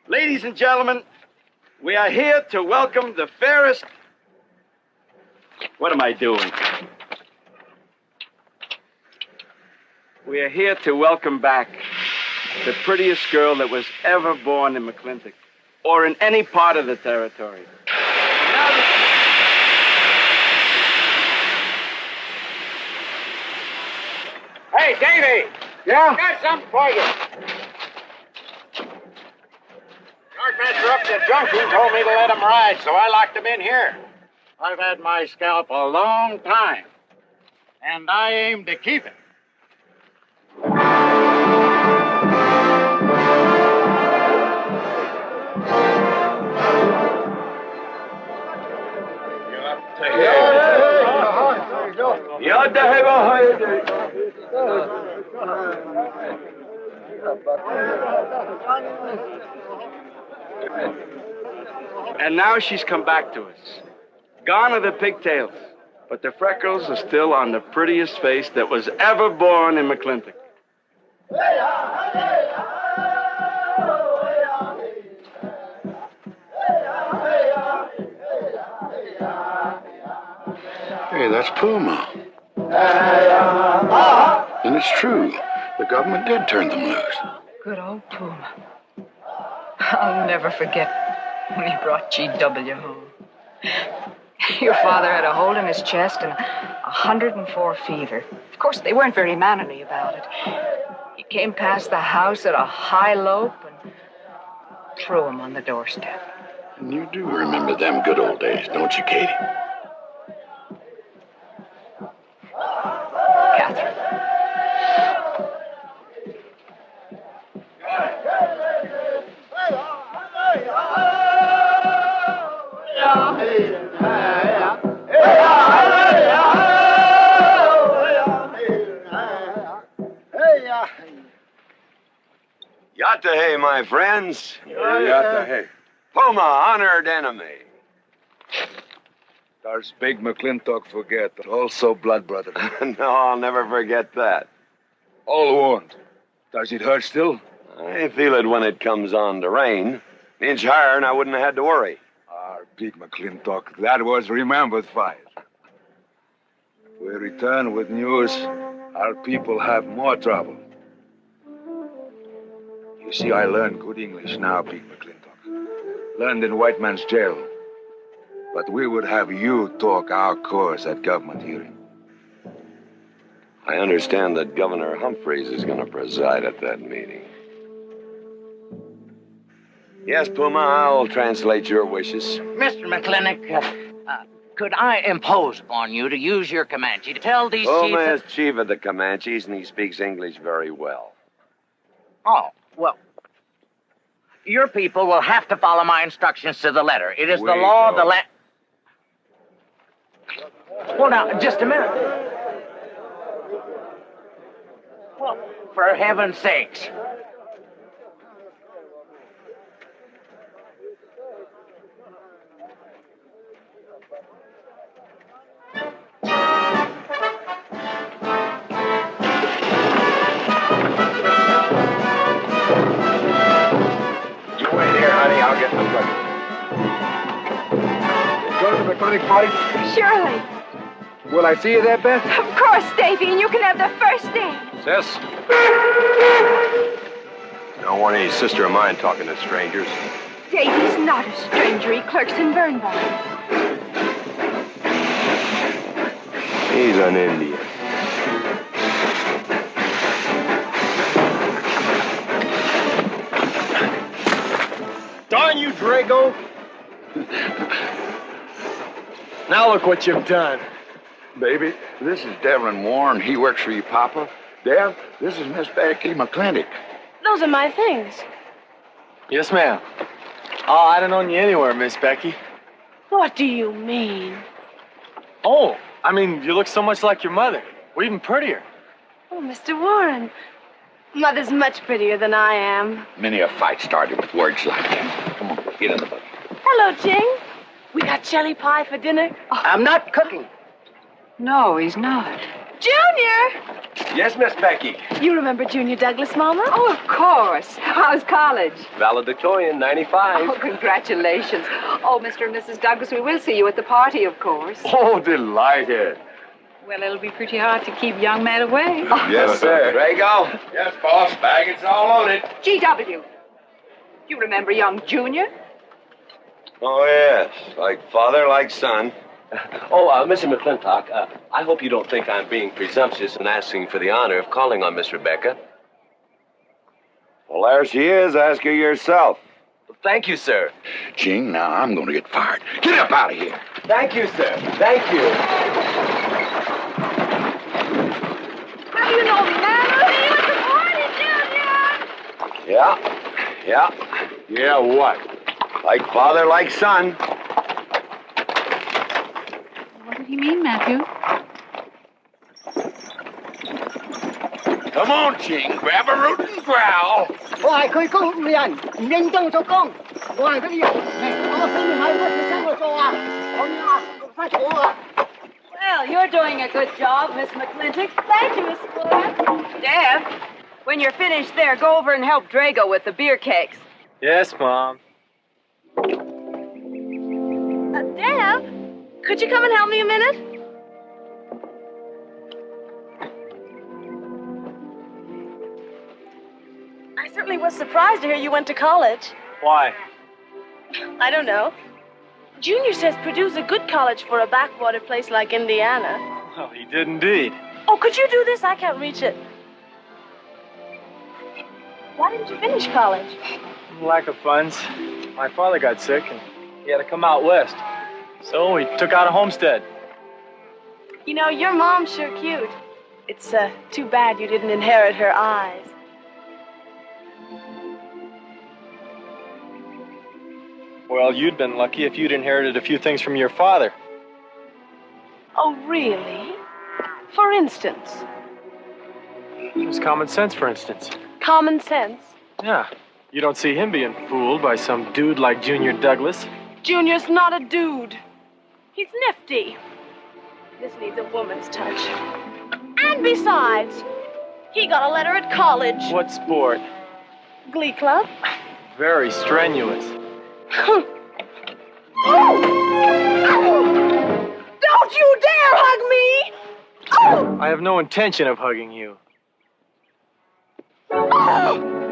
Ladies and gentlemen, we are here to welcome the fairest... What am I doing? We are here to welcome back the prettiest girl that was ever born in McLintock, or in any part of the territory. Hey, Davy! Yeah? Got something for you. Master up at the junction told me to let him ride, so I locked him in here. I've had my scalp a long time, and I aim to keep it. And now she's come back to us. Gone are the pigtails, but the freckles are still on the prettiest face that was ever born in McLintock. Hey, that's Puma. And it's true. The government did turn them loose. Good old Puma. I'll never forget when he brought G.W. home. Your father had a hole in his chest and 104 fever. Of course, they weren't very mannerly about it. He came past the house at a high lope and threw him on the doorstep. And you do remember them good old days, don't you, Katie? Yatta my friends. Yatta Puma, honored enemy. Does big McLintock forget? Also blood brother. No, I'll never forget that. All wound. Does it hurt still? I feel it when it comes on to rain. Inch higher and I wouldn't have had to worry. Our big McLintock, that was remembered fight. We return with news. Our people have more trouble. You see, I learned good English now, big McLintock. Learned in white man's jail. But we would have you talk our cause at government hearing. I understand that Governor Humphreys is going to preside at that meeting. Yes, Puma, I'll translate your wishes. Mr. McLintock, could I impose upon you to use your Comanche to tell these Puma chiefs... is chief of the Comanches, and he speaks English very well. Oh, well, your people will have to follow my instructions to the letter. It is the law of the land... Hold on, just a minute. Well, for heaven's sakes. You wait here, honey. I'll get the plug. Go to the McLintock party? Surely. Will I see you there, Beth? Of course, Davy, and you can have the first name. Sis? Don't want any sister of mine talking to strangers. Davy's not a stranger. He clerks in Birnbaum. He's an Indian. Darn you, Drago! Now look what you've done. Baby, this is Devlin Warren. He works for you, Papa. Dev, this is Miss Becky McLintock. Those are my things. Yes, ma'am. Oh, I don't own you anywhere, Miss Becky. What do you mean? Oh, I mean, you look so much like your mother. Or even prettier. Oh, Mr. Warren. Mother's much prettier than I am. Many a fight started with words like that. Come on, get in the boat. Hello, Ching. We got jelly pie for dinner. Oh. I'm not cooking. No, he's not. Junior! Yes, Miss Becky. You remember Junior Douglas, Mama? Oh, of course. How's college? Valedictorian, 95. Oh, congratulations. Oh, Mr. and Mrs. Douglas, we will see you at the party, of course. Oh, delighted. Well, it'll be pretty hard to keep young men away. Yes, sir. Drago? Yes, boss. Baggage all loaded. G.W. You remember young Junior? Oh, yes. Like father, like son. Oh, Mr. McLintock, I hope you don't think I'm being presumptuous in asking for the honor of calling on Miss Rebecca. Well, there she is. Ask her yourself. Thank you, sir. Ching, now I'm going to get fired. Get up out of here. Thank you, sir. Thank you. How do you know me, man? I'll see you at the party, Junior! Yeah. Yeah, what? Like father, like son. What did he mean, Matthew? Come on, Ching. Grab a root and growl. 我係佢工人，唔認真做工。我係嗰啲人，我死唔係乜嘢生活做啊？我呀，快坐啊！ Well, you're doing a good job, Miss McLintock. Thank you, Miss Flora. Deb, when you're finished there, go over and help Drago with the beer cakes. Yes, Mom. Deb, could you come and help me a minute? I certainly was surprised to hear you went to college. Why? I don't know. Junior says Purdue's a good college for a backwater place like Indiana. Well, he did indeed. Oh, could you do this? I can't reach it. Why didn't you finish college? Lack of funds. My father got sick and he had to come out west. So we took out a homestead. You know, your mom's sure cute. It's too bad you didn't inherit her eyes. Well, you'd been lucky if you'd inherited a few things from your father. Oh, really? For instance? There's common sense, for instance. Common sense? Yeah. You don't see him being fooled by some dude like Junior Douglas. Junior's not a dude. He's nifty. This needs a woman's touch. And besides, he got a letter at college. What sport? Glee club. Very strenuous. Don't you dare hug me! Oh! I have no intention of hugging you. Oh!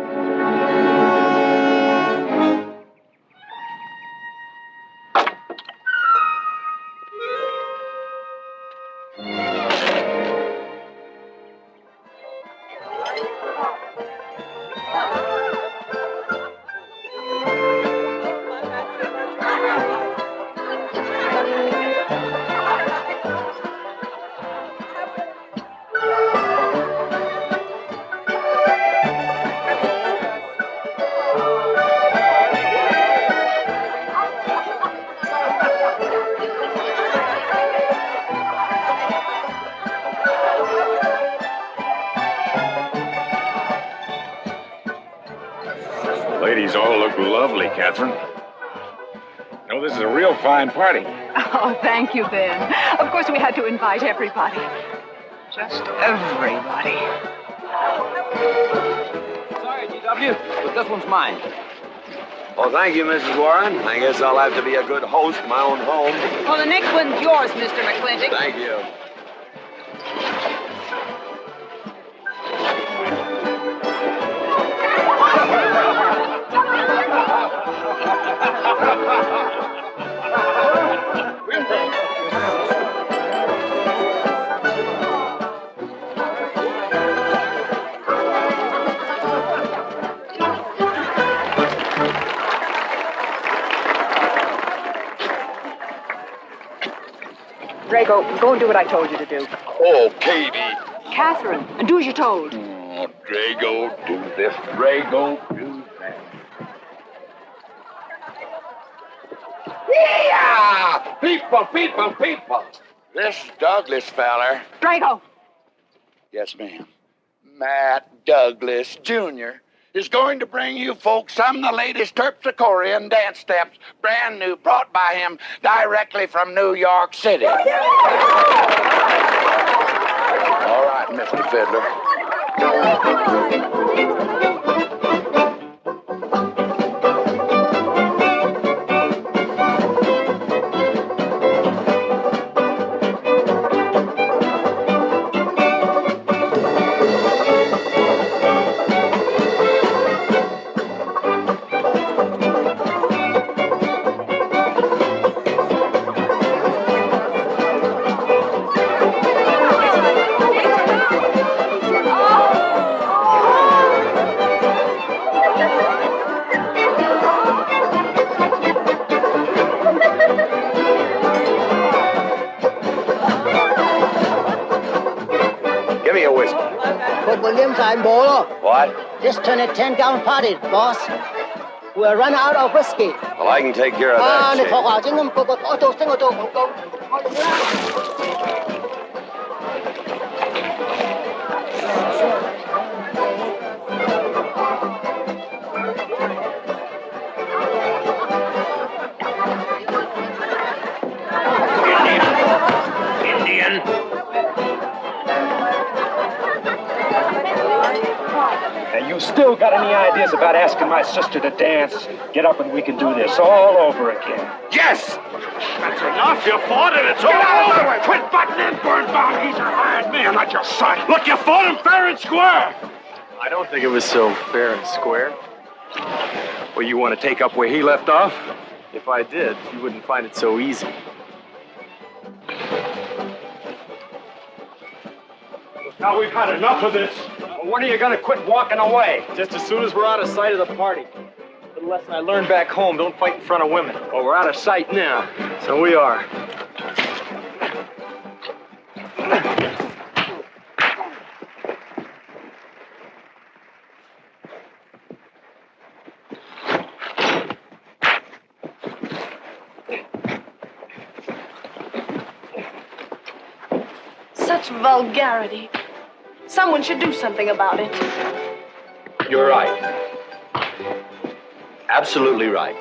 Ladies all look lovely, Catherine. No, this is a real fine party. Oh, thank you, Ben. Of course, we had to invite everybody. Just everybody. Sorry, GW, but this one's mine. Oh, thank you, Mrs. Warren. I guess I'll have to be a good host in my own home. Well, the next one's yours, Mr. McLintock. Thank you. Drago, go and do what I told you to do. Oh, Katie. Catherine, and do as you're told. Oh, Drago, do this. Drago, do that. Yeah! People! This Douglas feller. Drago! Yes, ma'am. Matt Douglas, Jr. is going to bring you folks some of the latest Terpsichorean dance steps, brand new, brought by him directly from New York City. All right, Mr. Fiddler. What? Just turn a 10-gallon party, boss. We'll run out of whiskey. Well, I can take care of that, You still got any ideas about asking my sister to dance? Get up and we can do this all over again. Yes! That's enough. You fought it. It's all over. Quit butting in, Birnbaum. He's a hired man, not your son. Look, you fought him fair and square. I don't think it was so fair and square. Well, you want to take up where he left off? If I did, you wouldn't find it so easy. Now we've had enough of this. When are you going to quit walking away? Just as soon as we're out of sight of the party. The lesson I learned back home, don't fight in front of women. Well, we're out of sight now. So we are. such vulgarity. Someone should do something about it. You're right. Absolutely right.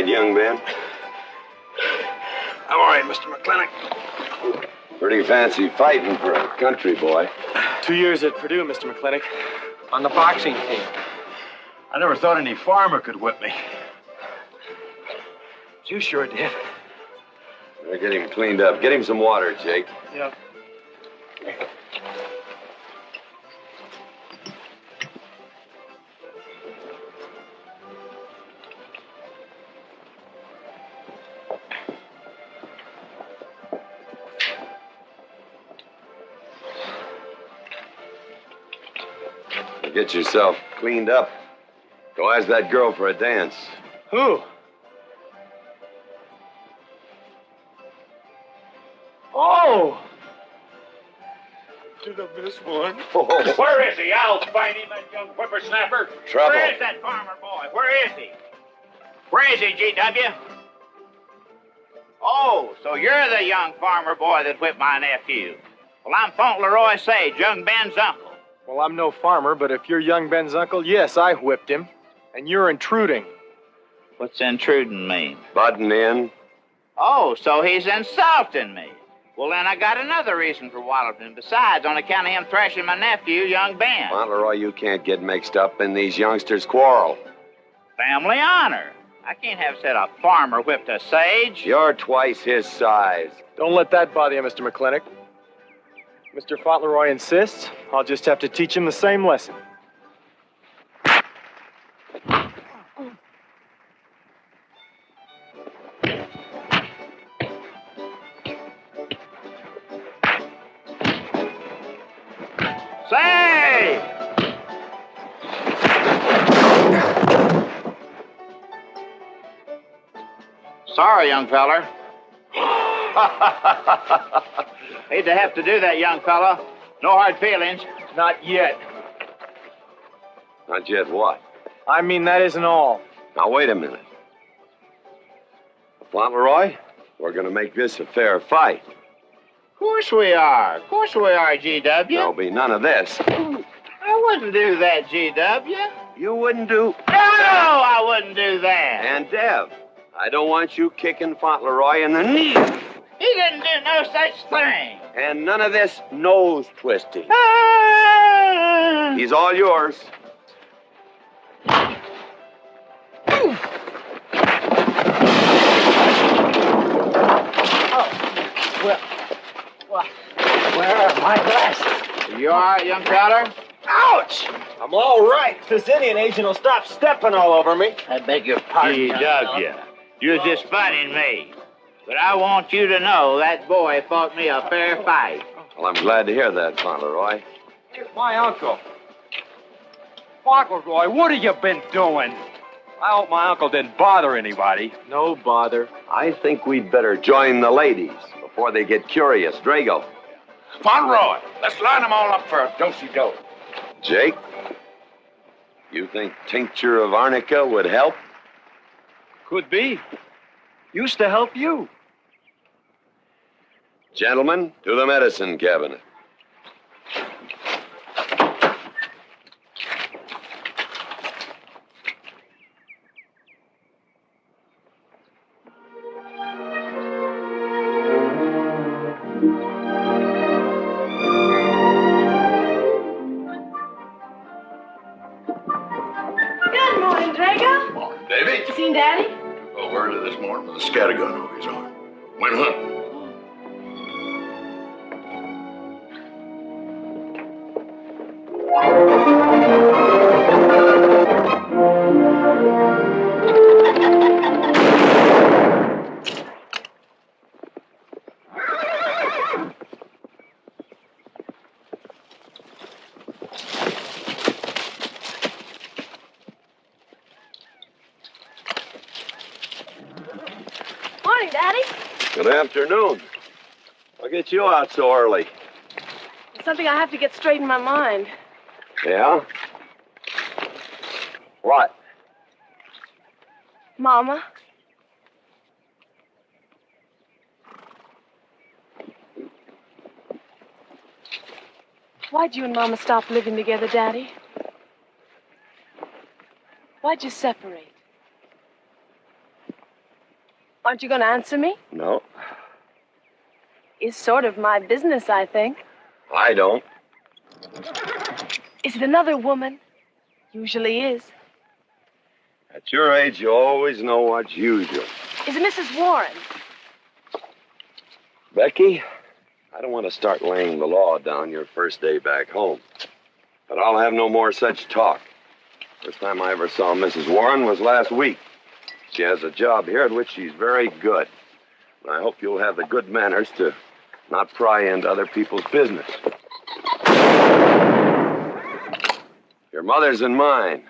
Young man? I'm all right, Mr. McLintock. Pretty fancy fighting for a country boy. 2 years at Purdue, Mr. McLintock, on the boxing team. I never thought any farmer could whip me. You sure did. Better get him cleaned up. Get him some water, Jake. Yep. Get yourself cleaned up. Go ask that girl for a dance. Who? Oh! Did I miss one? Oh. Where is he? I'll find him, that young whippersnapper. Trouble. Where is that farmer boy? Where is he? Where is he, G.W.? Oh, so you're the young farmer boy that whipped my nephew. Well, I'm Fauntleroy Sage, young Ben's uncle. Well, I'm no farmer, but if you're young Ben's uncle, yes, I whipped him. And you're intruding. What's intruding mean? Butting in. Oh, so he's insulting me. Well, then I got another reason for walloping. Besides, on account of him thrashing my nephew, young Ben. Fauntleroy, you can't get mixed up in these youngsters' quarrel. Family honor. I can't have said a farmer whipped a sage. You're twice his size. Don't let that bother you, Mr. McLintock. Mr. Fauntleroy insists. I'll just have to teach him the same lesson. Say! Sorry, young feller. Hate to have to do that, young fella. No hard feelings. Not yet. Not yet what? I mean, that isn't all. Now, wait a minute. Fauntleroy, we're going to make this a fair fight. Of course we are. Of course we are, G.W. There'll be none of this. I wouldn't do that, G.W. You wouldn't do... No, I wouldn't do that. And Dev, I don't want you kicking Fauntleroy in the knee. He didn't do no such thing. And none of this nose twisting. He's all yours. Where are my glasses? You all right, young feller? Ouch! I'm all right. This Indian agent will stop stepping all over me. I beg your pardon, G.W. You're just funning me. But I want you to know that boy fought me a fair fight. Well, I'm glad to hear that, Fauntleroy. Here's my uncle. Fauntleroy, what have you been doing? I hope my uncle didn't bother anybody. No bother. I think we'd better join the ladies before they get curious. Drago. Fauntleroy, let's line them all up for a do-si-do. Jake, you think tincture of arnica would help? Could be. Used to help you. Gentlemen, to the medicine cabinet. Good morning, Drago. Morning, Davy. You seen Daddy? Over early this morning with a scattergun over his arm. Went hunting. morning, Daddy. Good afternoon. What get you out so early? There's something I have to get straight in my mind. Yeah? What? Mama. Why'd you and Mama stop living together, Daddy? Why'd you separate? Aren't you going to answer me? No, It's sort of my business, I think. I don't. Is it another woman? Usually is. At your age, you always know what's usual. Is it Mrs. Warren? Becky, I don't want to start laying the law down your first day back home. But I'll have no more such talk. First time I ever saw Mrs. Warren was last week. She has a job here at which she's very good. And I hope you'll have the good manners to not pry into other people's business. Your mother's and mine.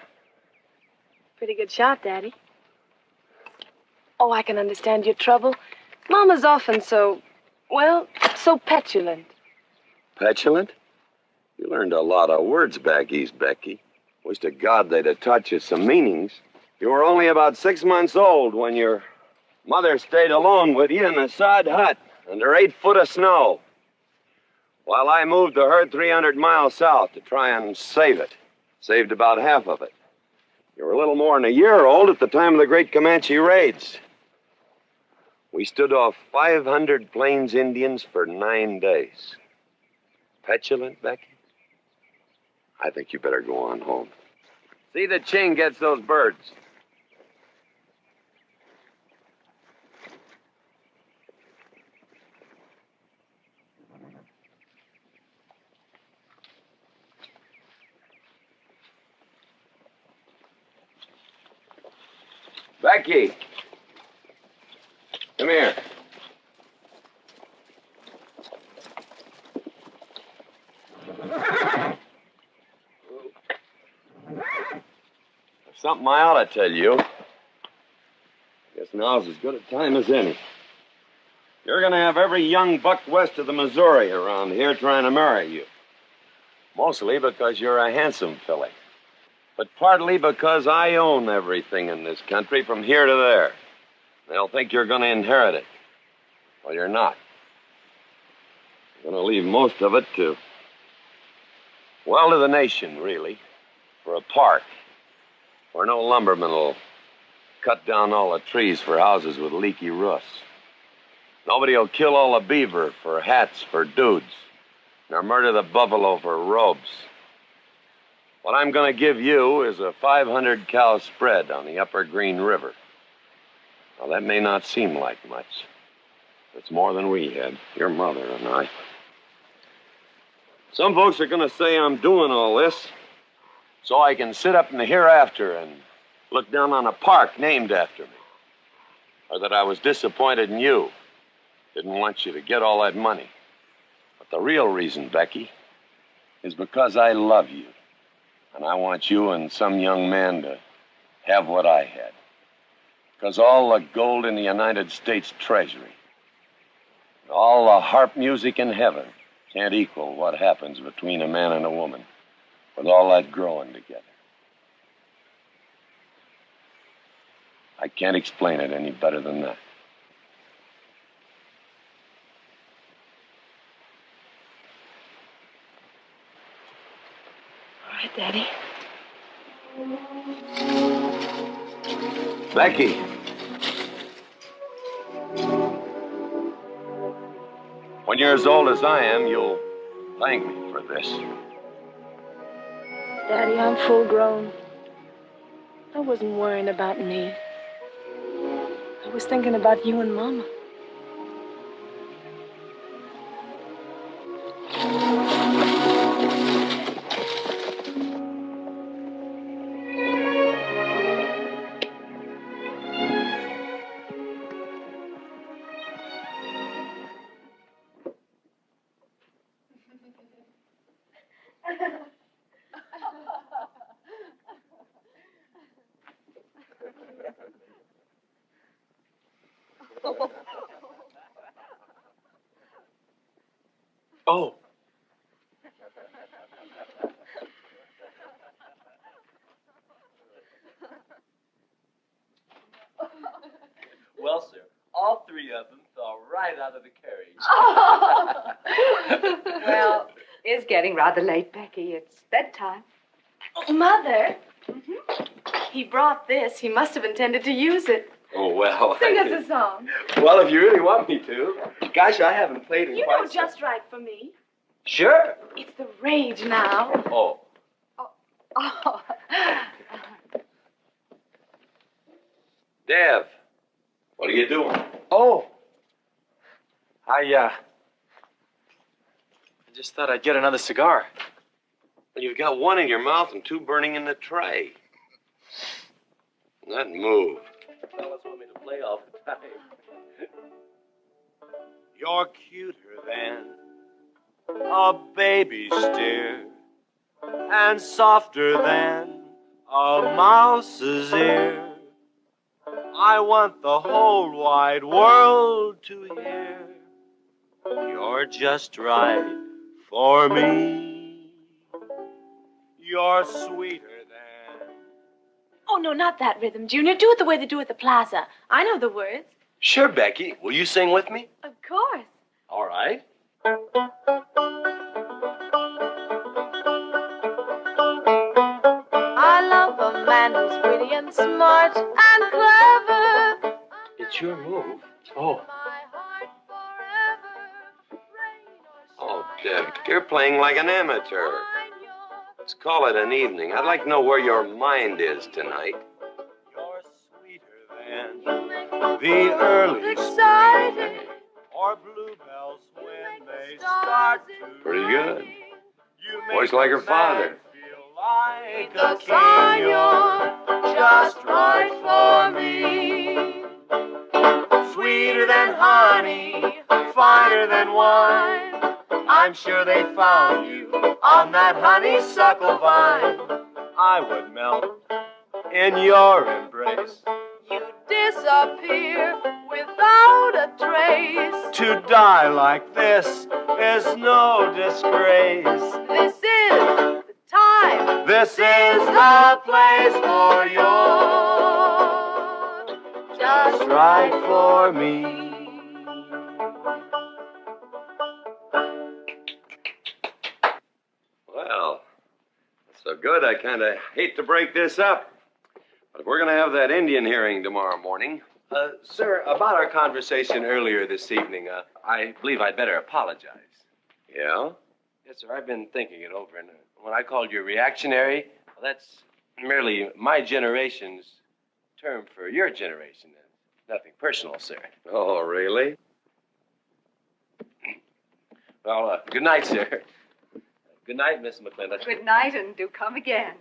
Pretty good shot, Daddy. Oh, I can understand your trouble. Mama's often so petulant. Petulant? You learned a lot of words back east, Becky. Wish to God they'd have taught you some meanings. You were only about 6 months old when your mother stayed alone with you in a sod hut under 8 foot of snow, while I moved the herd 300 miles south to try and save it. Saved about half of it. You were a little more than a year old at the time of the great Comanche raids. We stood off 500 Plains Indians for 9 days. Petulant, Becky? I think you better go on home. See that Ching gets those birds. Becky! Come here. Something I ought to tell you. Guess now's as good a time as any. You're going to have every young buck west of the Missouri around here trying to marry you. Mostly because you're a handsome filly. But partly because I own everything in this country from here to there. They'll think you're going to inherit it. Well, you're not. You're going to leave most of it to the nation, really. For a park. Where no lumberman will cut down all the trees for houses with leaky roofs. Nobody will kill all the beaver for hats for dudes, nor murder the buffalo for robes. What I'm going to give you is a 500-cow spread on the upper Green River. Now, that may not seem like much. It's more than we had, your mother and I. Some folks are going to say I'm doing all this so I can sit up in the hereafter and look down on a park named after me. Or that I was disappointed in you. Didn't want you to get all that money. But the real reason, Becky, is because I love you. And I want you and some young man to have what I had. Because all the gold in the United States Treasury, all the harp music in heaven can't equal what happens between a man and a woman with all that growing together. I can't explain it any better than that. All right, Daddy. Becky. When you're as old as I am, you'll thank me for this. Daddy, I'm full grown. I wasn't worrying about me. I was thinking about you and Mama. Oh. Well, sir, all three of them fell right out of the carriage. Well, it's getting rather late, Becky. It's bedtime. Oh, Mother. He brought this. He must have intended to use it. Oh, well. Sing us a song. Well, if you really want me to. Gosh, I haven't played in You quite know just right for me. Sure. It's the rage now. Oh. Oh. Dev, what are you doing? Oh. I just thought I'd get another cigar. Well, you've got one in your mouth and two burning in the tray. That move. Fellas want me to play all the time. You're cuter than a baby's steer, and softer than a mouse's ear. I want the whole wide world to hear. You're just right for me. You're sweeter than... Oh, no, not that rhythm, Junior. Do it the way they do at the plaza. I know the words. Sure, Becky. Will you sing with me? Of course. All right. I love a man who's witty and smart and clever. It's your move. Oh. Oh, Deb, you're playing like an amateur. Let's call it an evening. I'd like to know where your mind is tonight. You're sweeter than the early spring, or bluebells when they start to... Pretty good. Voice like her father. Like a king, you're just right for me. Sweeter than honey, finer than wine. I'm sure they found you on that honeysuckle vine. I would melt in your embrace. You disappear without a trace. To die like this is no disgrace. This is the time. This is the place for you. Just right for me. Well, so good. I kind of hate to break this up. But we're going to have that Indian hearing tomorrow morning. Sir, about our conversation earlier this evening, I believe I'd better apologize. Yeah? Yes, sir. I've been thinking it over, and when I called you reactionary, well, that's merely my generation's term for your generation. Nothing personal, sir. Oh, really? Well, good night, sir. Good night, Miss McLintock. Good night, and do come again.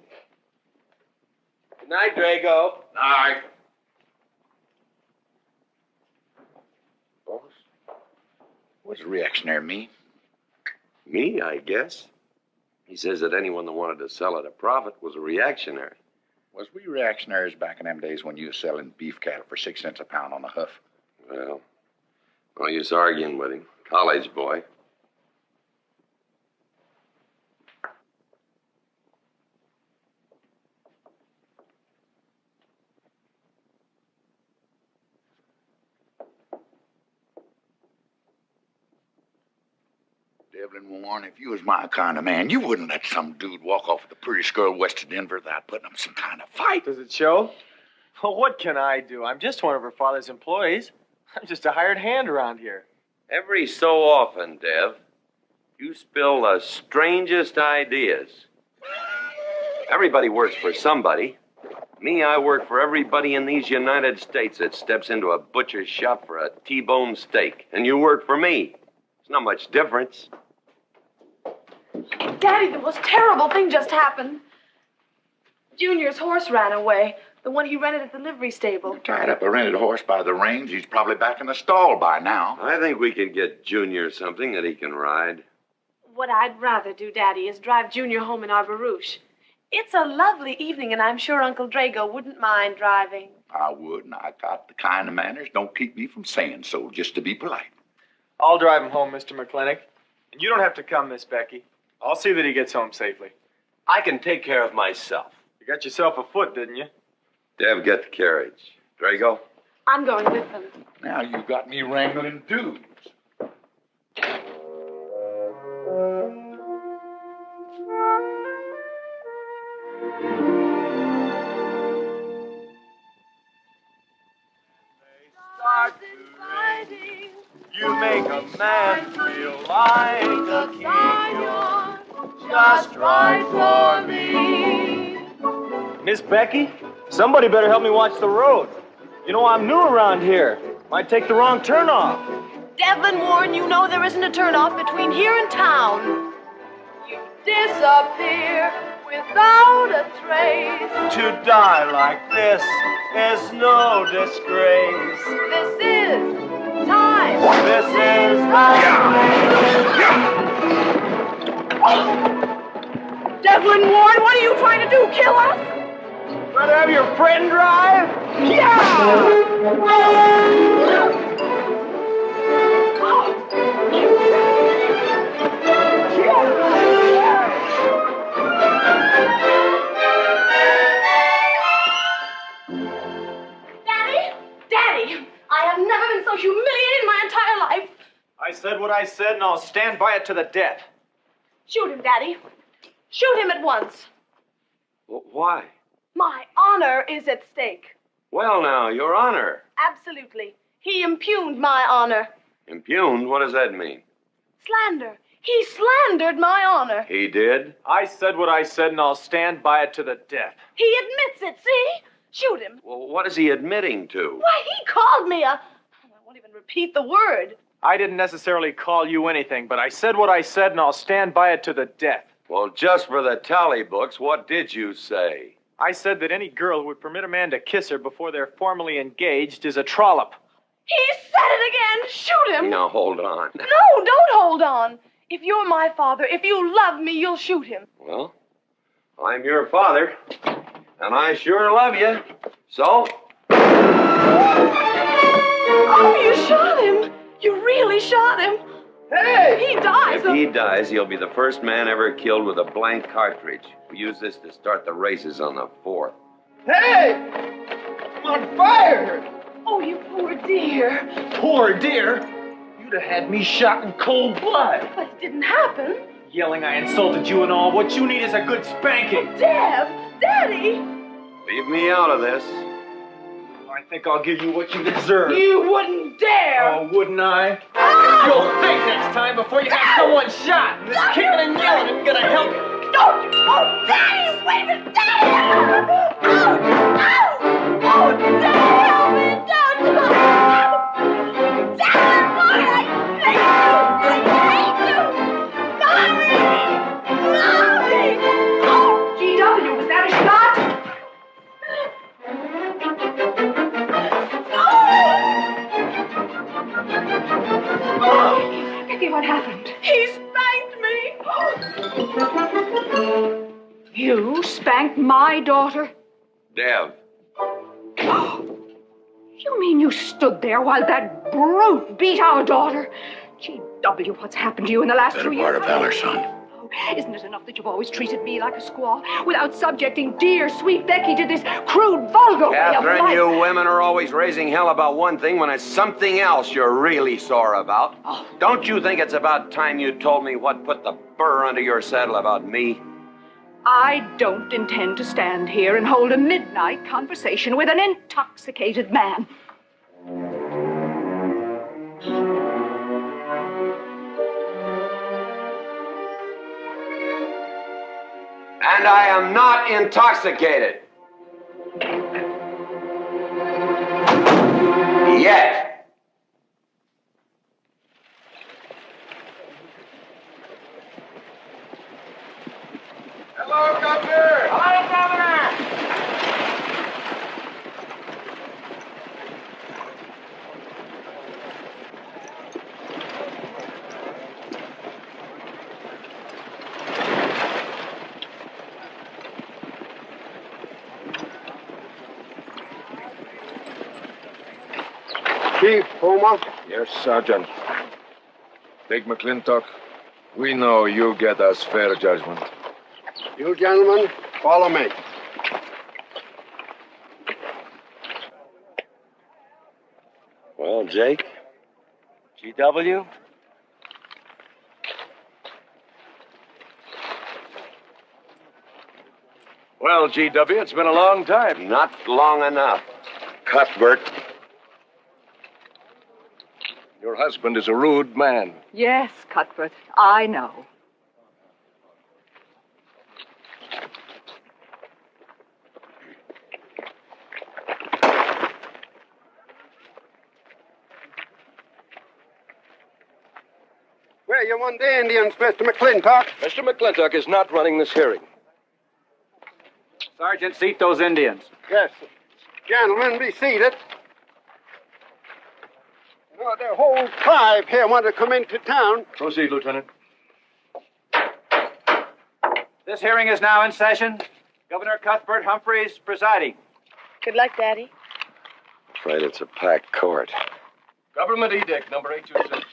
Good night, Drago. Night. Boss, what's reactionary mean? Me, I guess. He says that anyone that wanted to sell at a profit was a reactionary. Was we reactionaries back in them days when you was selling beef cattle for 6 cents a pound on the hoof? Well, no use arguing with him. College boy. Devlin Warren, if you was my kind of man, you wouldn't let some dude walk off with the prettiest girl west of Denver without putting up some kind of fight. Does it show? Well, what can I do? I'm just one of her father's employees. I'm just a hired hand around here. Every so often, Dev, you spill the strangest ideas. Everybody works for somebody. Me, I work for everybody in these United States that steps into a butcher's shop for a T-bone steak. And you work for me. It's not much difference. Daddy, the most terrible thing just happened. Junior's horse ran away. The one he rented at the livery stable. Tied up a rented horse by the reins. He's probably back in the stall by now. I think we could get Junior something that he can ride. What I'd rather do, Daddy, is drive Junior home in our barouche. It's a lovely evening, and I'm sure Uncle Drago wouldn't mind driving. I would, and I got the kind of manners don't keep me from saying so, just to be polite. I'll drive him home, Mr. McLintock. And you don't have to come, Miss Becky. I'll see that he gets home safely. I can take care of myself. You got yourself a foot, didn't you? Dev, get the carriage. Drago? I'm going with them. Now you got me wrangling dudes. You make a man feel like a king. You're just right for me. Miss Becky, somebody better help me watch the road. You know, I'm new around here. Might take the wrong turnoff. Devlin Warren, you know there isn't a turnoff between here and town. You disappear without a trace. To die like this is no disgrace. This is time. This is Devlin Warren, what are you trying to do? Kill us? Rather have your friend drive? Daddy, I have never been so humiliated in my entire life. I said what I said, and I'll stand by it to the death. Shoot him, Daddy. Shoot him at once. Why? My honor is at stake. Well, now, Your Honor. Absolutely. He impugned my honor. Impugned? What does that mean? Slander. He slandered my honor. He did? I said what I said, and I'll stand by it to the death. He admits it, see? Shoot him. Well, what is he admitting to? Why, he called me a... I won't even repeat the word. I didn't necessarily call you anything, but I said what I said, and I'll stand by it to the death. Well, just for the tally books, what did you say? I said that any girl who would permit a man to kiss her before they're formally engaged is a trollop. He said it again. Shoot him. Now, hold on. No, don't hold on. If you're my father, if you love me, you'll shoot him. Well, I'm your father, and I sure love you. So? Oh, you shot him. You really shot him. Hey! He dies. If he dies, he'll be the first man ever killed with a blank cartridge. We use this to start the races on the 4th. Hey! I'm on fire! Oh, you poor dear. Poor dear? You'd have had me shot in cold blood. But it didn't happen. Yelling I insulted you and all. What you need is a good spanking. Deb! Daddy! Leave me out of this. I think I'll give you what you deserve. You wouldn't dare! Oh, wouldn't I? You'll think next time before you have someone shot. And this kicking and yelling isn't gonna help you. Don't you! Oh, Daddy! Wait a minute! Daddy! Oh, Daddy! Help me! Don't! Daddy! Boy, I hate you! I hate you! Mommy! Mommy! Oh, G.W., was that a shot? Oh, Becky, what happened? He spanked me. You spanked my daughter? Dev. You mean you stood there while that brute beat our daughter? G.W., what's happened to you in the last 2 years? Better part of valor, son. Isn't it enough that you've always treated me like a squaw without subjecting dear, sweet Becky to this crude, vulgar way of Catherine, life? you women are always raising hell about one thing when it's something else you're really sore about. Oh. Don't you think it's about time you told me what put the burr under your saddle about me? I don't intend to stand here and hold a midnight conversation with an intoxicated man. And I am not intoxicated. Yet. Hello, Governor! Hi, Governor! Chief, Puma? Yes, Sergeant. Take McLintock. We know you get us fair judgment. You gentlemen, follow me. Well, Jake? GW? Well, GW, it's been a long time. Not long enough. Cuthbert. Your husband is a rude man. Yes, Cuthbert, I know. Where you want the Indians, Mr. McLintock? Mr. McLintock is not running this hearing. Sergeant, seat those Indians. Yes. Gentlemen, be seated. You know, the whole tribe here want to come into town. Proceed, Lieutenant. This hearing is now in session. Governor Cuthbert Humphreys presiding. Good luck, Daddy. Afraid it's a packed court. Government Edict number 826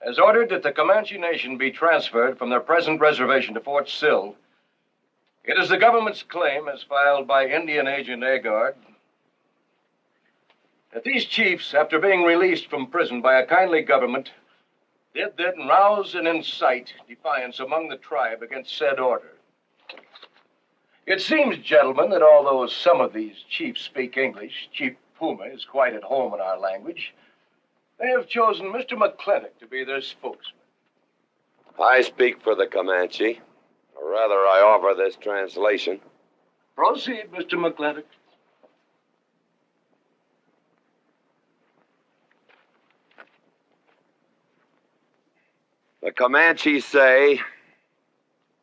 has ordered that the Comanche Nation be transferred from their present reservation to Fort Sill. It is the government's claim, as filed by Indian Agent Agard, that these chiefs, after being released from prison by a kindly government, did then rouse and incite defiance among the tribe against said order. It seems, gentlemen, that although some of these chiefs speak English, Chief Puma is quite at home in our language, they have chosen Mr. McLintock to be their spokesman. I speak for the Comanche. Or rather, I offer this translation. Proceed, Mr. McLintock. The Comanche say,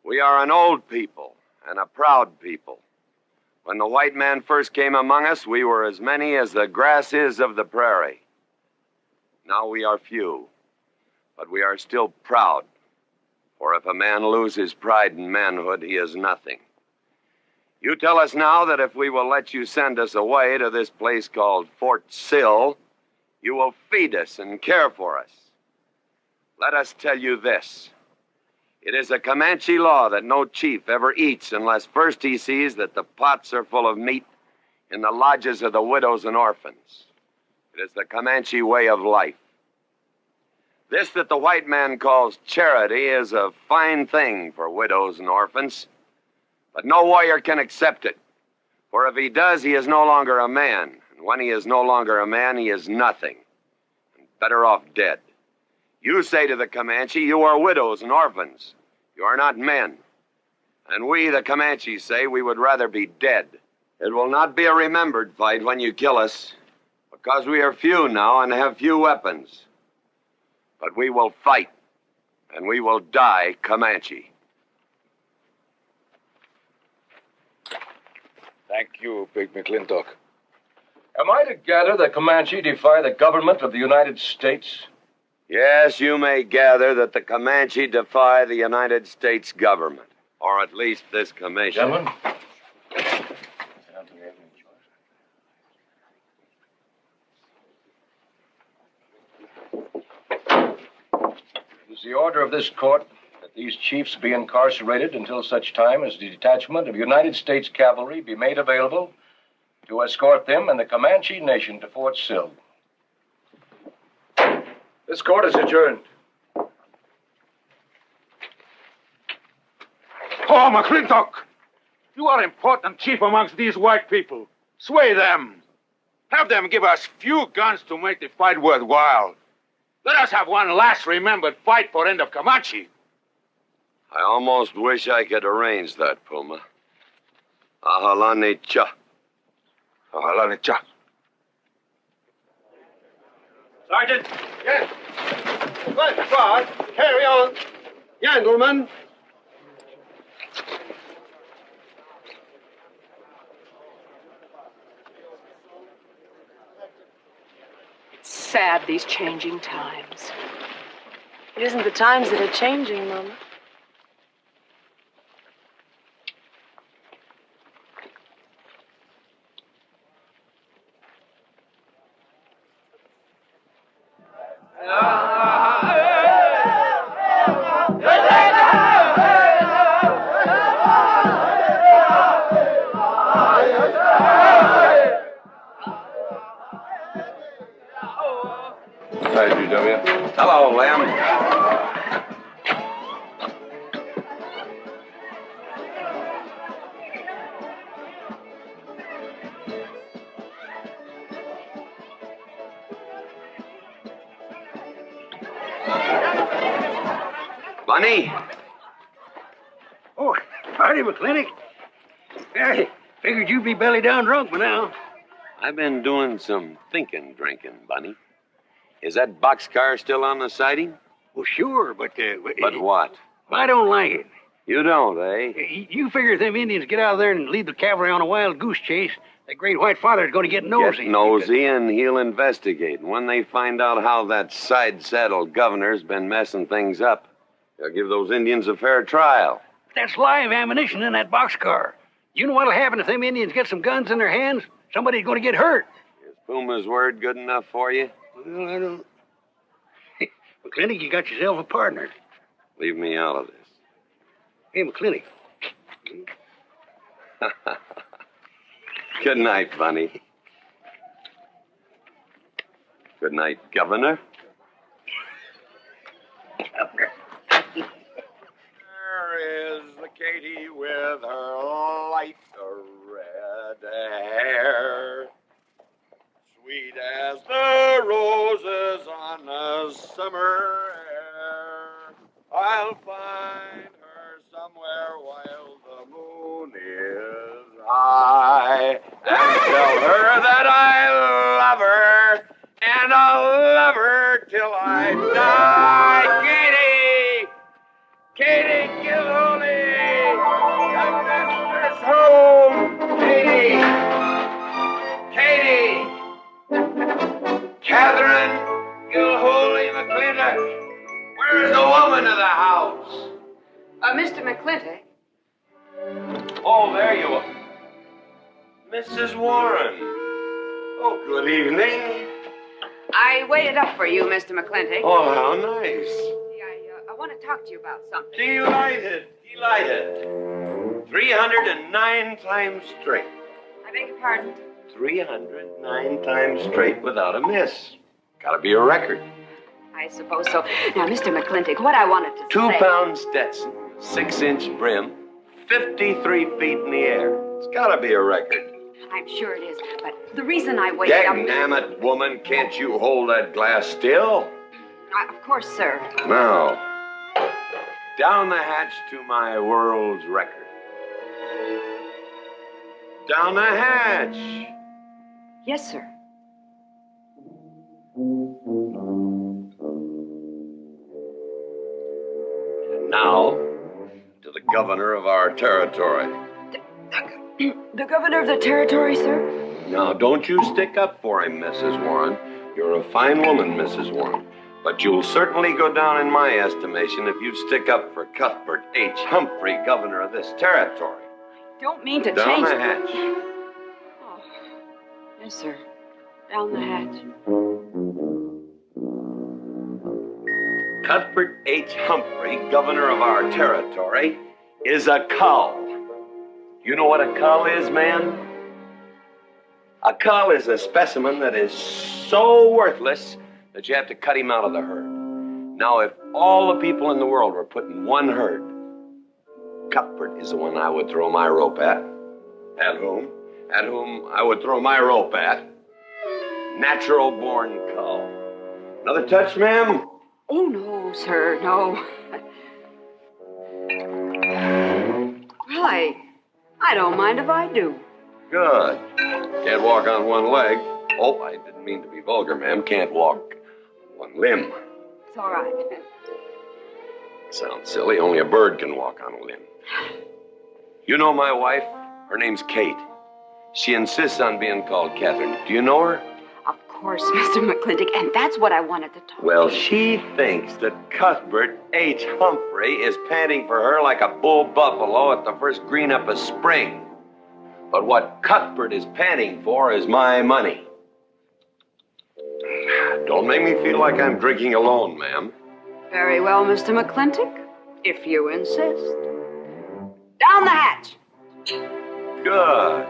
we are an old people and a proud people. When the white man first came among us, we were as many as the grass is of the prairie. Now we are few, but we are still proud. For if a man loses pride in manhood, he is nothing. You tell us now that if we will let you send us away to this place called Fort Sill, you will feed us and care for us. Let us tell you this. It is a Comanche law that no chief ever eats unless first he sees that the pots are full of meat in the lodges of the widows and orphans. It is the Comanche way of life. This that the white man calls charity is a fine thing for widows and orphans, but no warrior can accept it. For if he does, he is no longer a man, and when he is no longer a man, he is nothing, and better off dead. You say to the Comanche, you are widows and orphans. You are not men. And we, the Comanche, say we would rather be dead. It will not be a remembered fight when you kill us, because we are few now and have few weapons. But we will fight, and we will die Comanche. Thank you, Big McLintock. Am I to gather that Comanche defy the government of the United States? Yes, you may gather that the Comanche defy the United States government, or at least this commission. Gentlemen. It is the order of this court that these chiefs be incarcerated until such time as the detachment of United States cavalry be made available to escort them and the Comanche Nation to Fort Sill. This court is adjourned. Oh, McLintock! You are important chief amongst these white people. Sway them. Have them give us few guns to make the fight worthwhile. Let us have one last remembered fight for end of Comanche. I almost wish I could arrange that, Puma. Ahalani cha. Ahalani cha. Sergeant! Yes. Good God. Carry on. Gentlemen. It's sad, these changing times. It isn't the times that are changing, Mama. Hi, GW. Hello, Lem. Bunny? Oh, howdy, McLintock. I figured you'd be belly down drunk by now. I've been doing some drinking, Bunny. Is that boxcar still on the siding? Well, sure, but... But what? I don't like it. You don't, eh? You figure if them Indians get out of there and lead the cavalry on a wild goose chase, that great white father's going to get nosy. Get nosy, and he'll investigate. And when they find out how that side-saddled governor's been messing things up, they'll give those Indians a fair trial. That's live ammunition in that boxcar. You know what'll happen if them Indians get some guns in their hands? Somebody's going to get hurt. Is Puma's word good enough for you? Well, I don't... McLintock, you got yourself a partner. Leave me out of this. Hey, McLintock. Good night, Bunny. Good night, Governor. There is the Katie with her light red hair, sweet as the roses on a summer air. I'll find her somewhere while the moon is high, and tell her that I love her, and I'll love her till I die. Katie Gilhooly, the master's home. Katie, Catherine Gilhooly McLintock. Where's the woman of the house? Mr. McLintock. Oh, there you are. Mrs. Warren. Oh, good evening. I waited up for you, Mr. McLintock. Oh, how nice. I want to talk to you about something. Delighted. 309 times straight. I beg your pardon? 309 times straight without a miss. Gotta be a record. I suppose so. Now, Mr. McLintock, what I wanted to say... 2-pound Stetson, 6-inch brim, 53 feet in the air. It's gotta be a record. I'm sure it is, but the reason I waited up... Dagnammit, woman, can't you hold that glass still? Of course, sir. Now, down the hatch to my world's record. Down the hatch. Yes, sir. And now, to the governor of our territory. The governor of the territory, sir? Now, don't you stick up for him, Mrs. Warren. You're a fine woman, Mrs. Warren. But you'll certainly go down in my estimation if you stick up for Cuthbert H. Humphrey, governor of this territory. I don't mean to down change... the hatch. Oh. Yes, sir. Down the hatch. Cuthbert H. Humphrey, governor of our territory, is a cull. You know what a cull is, man? A cull is a specimen that is so worthless that you have to cut him out of the herd. Now, if all the people in the world were put in one herd, Cuthbert is the one I would throw my rope at. At whom I would throw my rope at. Natural-born cull. Another touch, ma'am? Oh, no, sir, no. Well, I don't mind if I do. Good. Can't walk on one leg. Oh, I didn't mean to be vulgar, ma'am. Can't walk one limb. It's all right. Sounds silly. Only a bird can walk on a limb. You know my wife? Her name's Kate. She insists on being called Catherine. Do you know her? Of course, Mr. McLintock, and that's what I wanted to talk Well, she thinks that Cuthbert H. Humphrey is panting for her like a bull buffalo at the first green up of spring. But what Cuthbert is panting for is my money. Don't make me feel like I'm drinking alone, ma'am. Very well, Mr. McLintock, if you insist. Down the hatch. Good.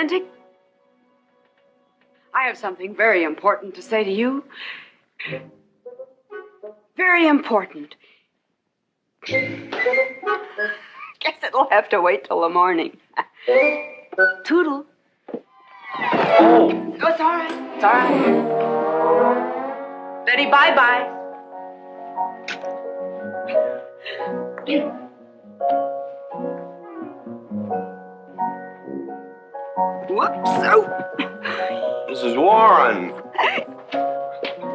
McLintock, I have something very important to say to you. Very important. Guess it'll have to wait till the morning. Toodle. Oh, it's all right. It's all right. Betty, bye-bye. Whoops. Oh. Mrs. Warren,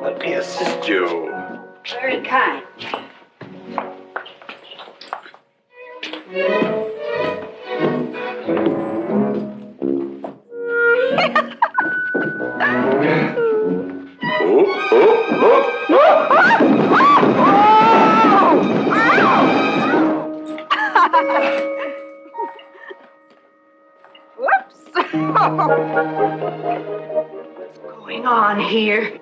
let me assist you. Very kind. Whoops. What's going on here?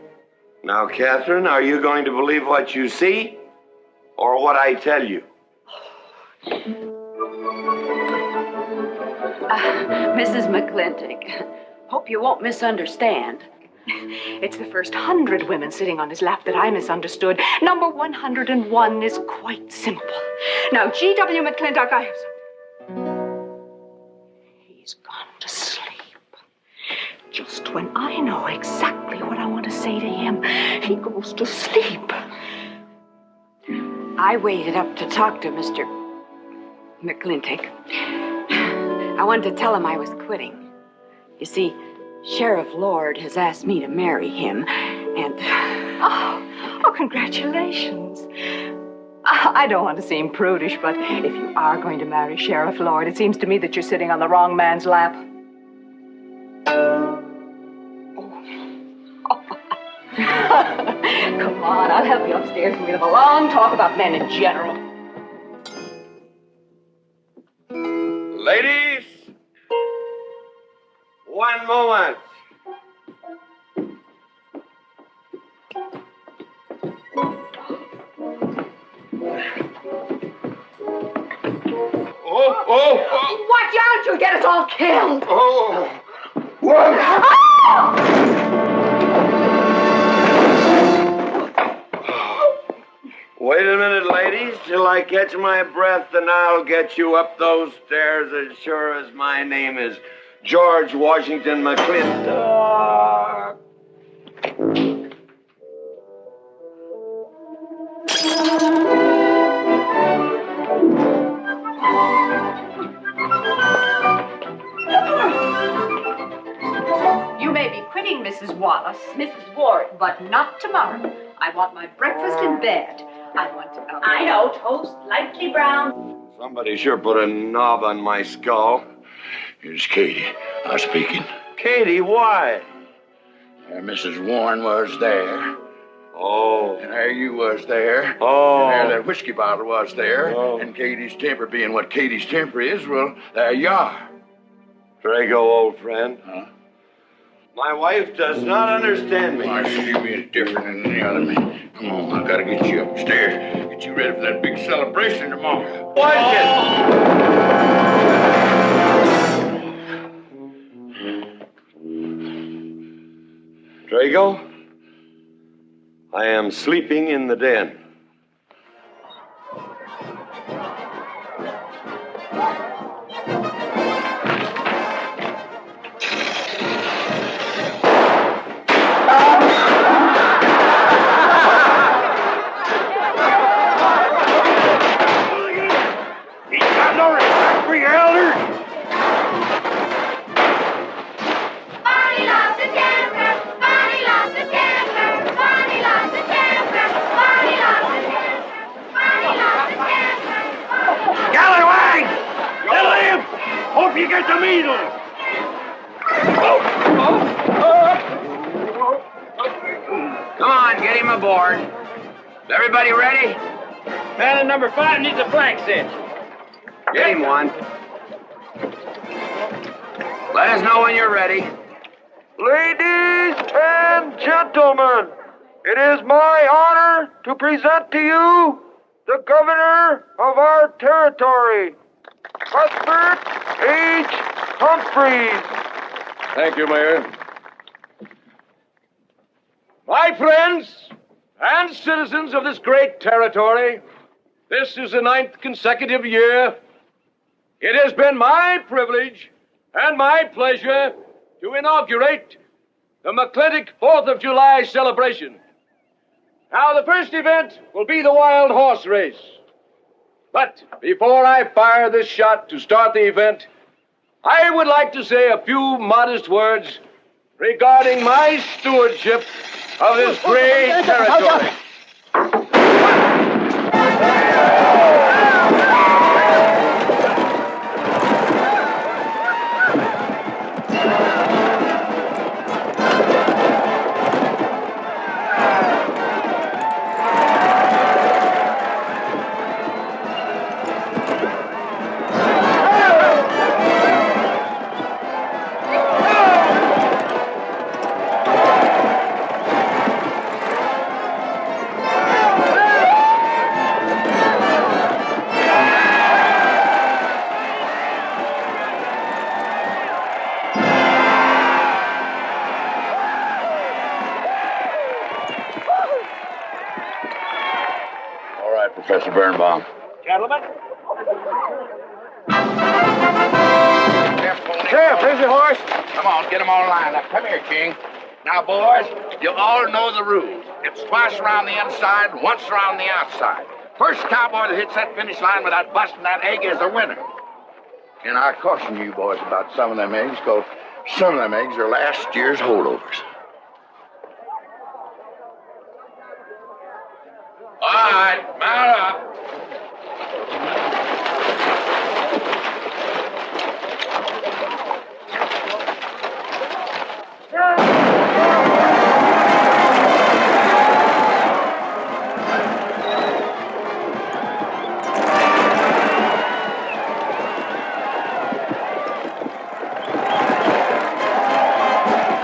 Now, Catherine, are you going to believe what you see or what I tell you? Mrs. McLintock, hope you won't misunderstand. It's the first 100 women sitting on his lap that I misunderstood. Number 101 is quite simple. Now, G.W. McLintock, I have some... He's gone to sleep. Just when I know exactly what I want to say to him, he goes to sleep. I waited up to talk to Mr. McLintock. I wanted to tell him I was quitting. You see, Sheriff Lord has asked me to marry him, and... Oh, congratulations. I don't want to seem prudish, but if you are going to marry Sheriff Lord, it seems to me that you're sitting on the wrong man's lap. Come on, I'll help you upstairs and we'll have a long talk about men in general. Ladies, one moment. Oh! Watch out, you'll get us all killed! Oh! Wait a minute, ladies, till I catch my breath, and I'll get you up those stairs as sure as my name is George Washington McLintock. You may be quitting, Mrs. Wallace, Mrs. Ward, but not tomorrow. I want my breakfast in bed. I want to... I know, toast, lightly brown. Somebody sure put a knob on my skull. Here's Katie. I'm speaking. Katie, why? Mrs. Warren was there. Oh. And there you was there. Oh. And there that whiskey bottle was there. Oh. And Katie's temper being what Katie's temper is, well, there you are. Drago, old friend. Huh? My wife does not understand me. Why, she is different than the other man. Come on, I gotta get you upstairs. Get you ready for that big celebration tomorrow. Drago, I am sleeping in the den. Hope you get the measles! Come on, get him aboard. Is everybody ready? Man in number 5 needs a flank cinch. Get him one. Let us know when you're ready. Ladies and gentlemen, it is my honor to present to you the governor of our territory, Cuthbert H. Humphreys. Thank you, Mayor. My friends and citizens of this great territory, this is the 9th consecutive year. It has been my privilege and my pleasure to inaugurate the McLintock 4th of July celebration. Now, the first event will be the wild horse race. But before I fire this shot to start the event, I would like to say a few modest words regarding my stewardship of this great territory. Professor Birnbaum. Gentlemen. Sheriff, here's your horse. Come on, get them all lined up. Come here, King. Now, boys, you all know the rules. It's twice around the inside, once around the outside. First cowboy that hits that finish line without busting that egg is the winner. And I caution you boys about some of them eggs, because some of them eggs are last year's holdovers. All right, mount up.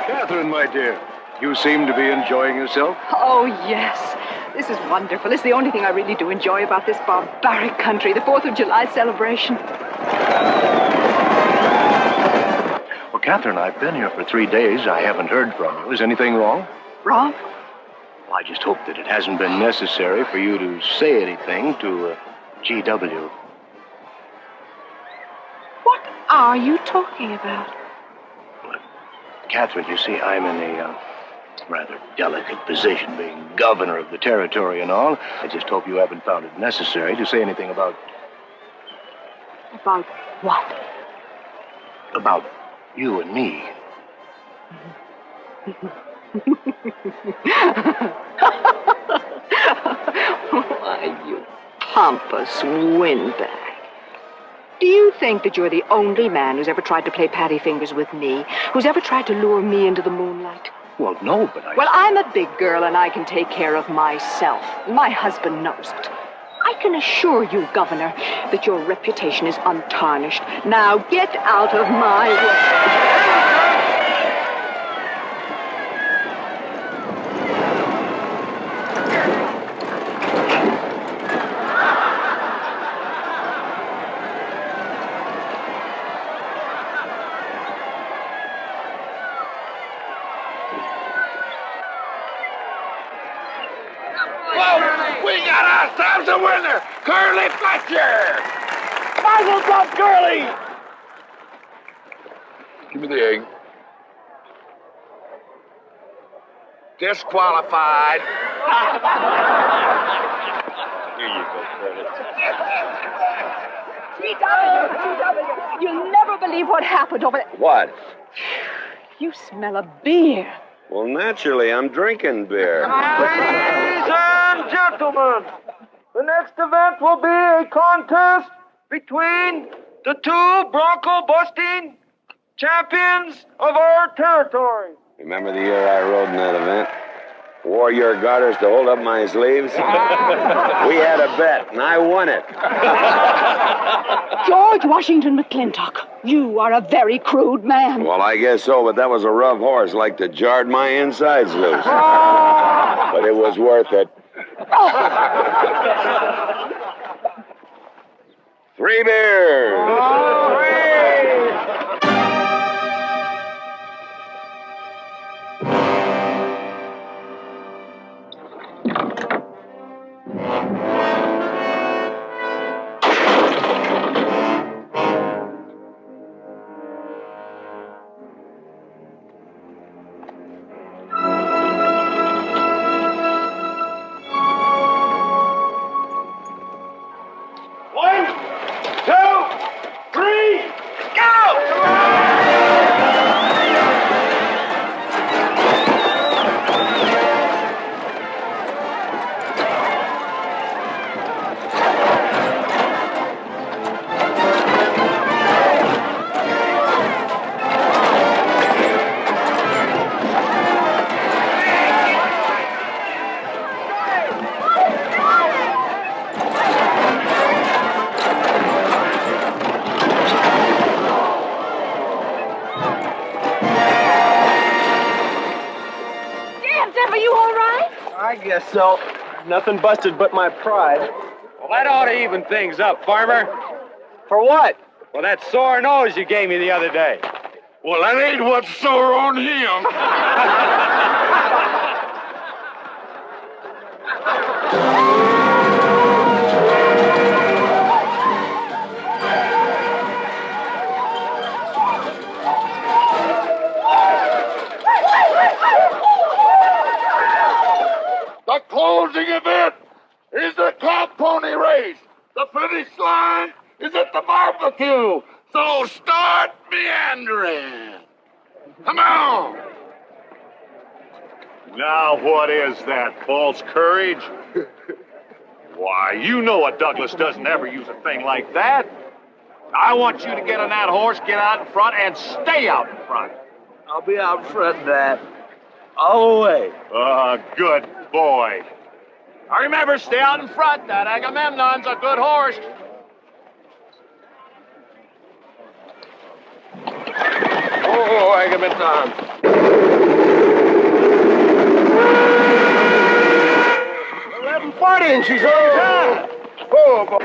Catherine, my dear, you seem to be enjoying yourself. Oh, yes. This is wonderful. It's the only thing I really do enjoy about this barbaric country, the 4th of July celebration. Well, Catherine, I've been here for 3 days. I haven't heard from you. Is anything wrong? Wrong? Well, I just hope that it hasn't been necessary for you to say anything to GW. What are you talking about? Catherine, you see, I'm in a rather delicate position, being governor of the territory and all. I just hope you haven't found it necessary to say anything about... About what? About you and me. Why, you pompous windbag. Do you think that you're the only man who's ever tried to play patty fingers with me, who's ever tried to lure me into the moonlight? Well, no, but I... Well, I'm a big girl and I can take care of myself. My husband knows it. I can assure you, Governor, that your reputation is untarnished. Now get out of my way. We got ourselves a winner! Curly Fletcher! Muzzles up, Curly! Give me the egg. Disqualified. Here you go, Curly. GW! You'll never believe what happened over there. What? You smell a beer. Well, naturally, I'm drinking beer. Ladies and gentlemen, the next event will be a contest between the two bronco-busting champions of our territory. Remember the year I rode in that event? Wore your garters to hold up my sleeves? We had a bet, and I won it. George Washington McLintock, you are a very crude man. Well, I guess so, but that was a rough horse, like to jarred my insides loose. But it was worth it. 3 beers. I guess so. Nothing busted but my pride. Well, that ought to even things up, Farmer. For what? Well, that sore nose you gave me the other day. Well, that ain't what's sore on him. The closing event is the cow pony race. The finish line is at the barbecue. So start meandering. Come on. Now what is that, false courage? Why, you know a Douglas doesn't ever use a thing like that. I want you to get on that horse, get out in front, and stay out in front. I'll be out front, Dad. All the way. Good boy. Now remember, stay out in front. That Agamemnon's a good horse. Oh, Agamemnon. 1140 and she's on time. Oh, boy.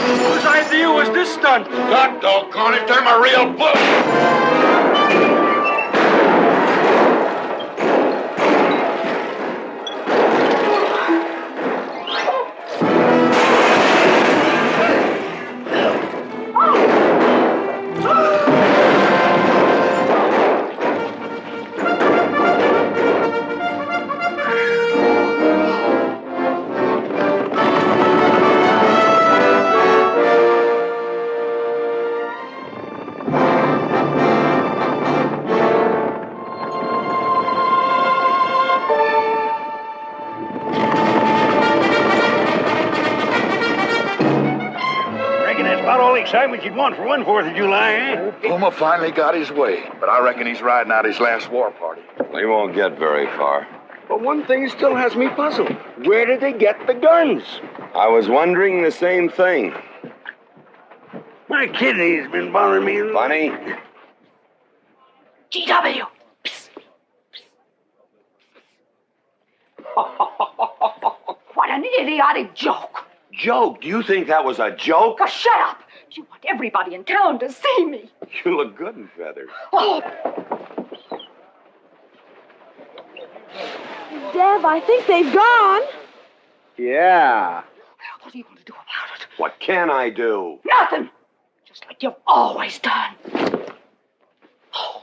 Whose idea was this stunt? God doggone it, they're my real book. Excitement you'd want for one 4th of July, eh? Puma finally got his way, but I reckon he's riding out his last war party. He won't get very far. But one thing still has me puzzled. Where did they get the guns? I was wondering the same thing. My kidney's been bothering me. Funny? GW. What an idiotic joke. Joke? Do you think that was a joke? Oh, shut up. You want everybody in town to see me. You look good in feathers. Oh. Deb, I think they've gone. Yeah. What are you going to do about it? What can I do? Nothing. Just like you've always done. Oh.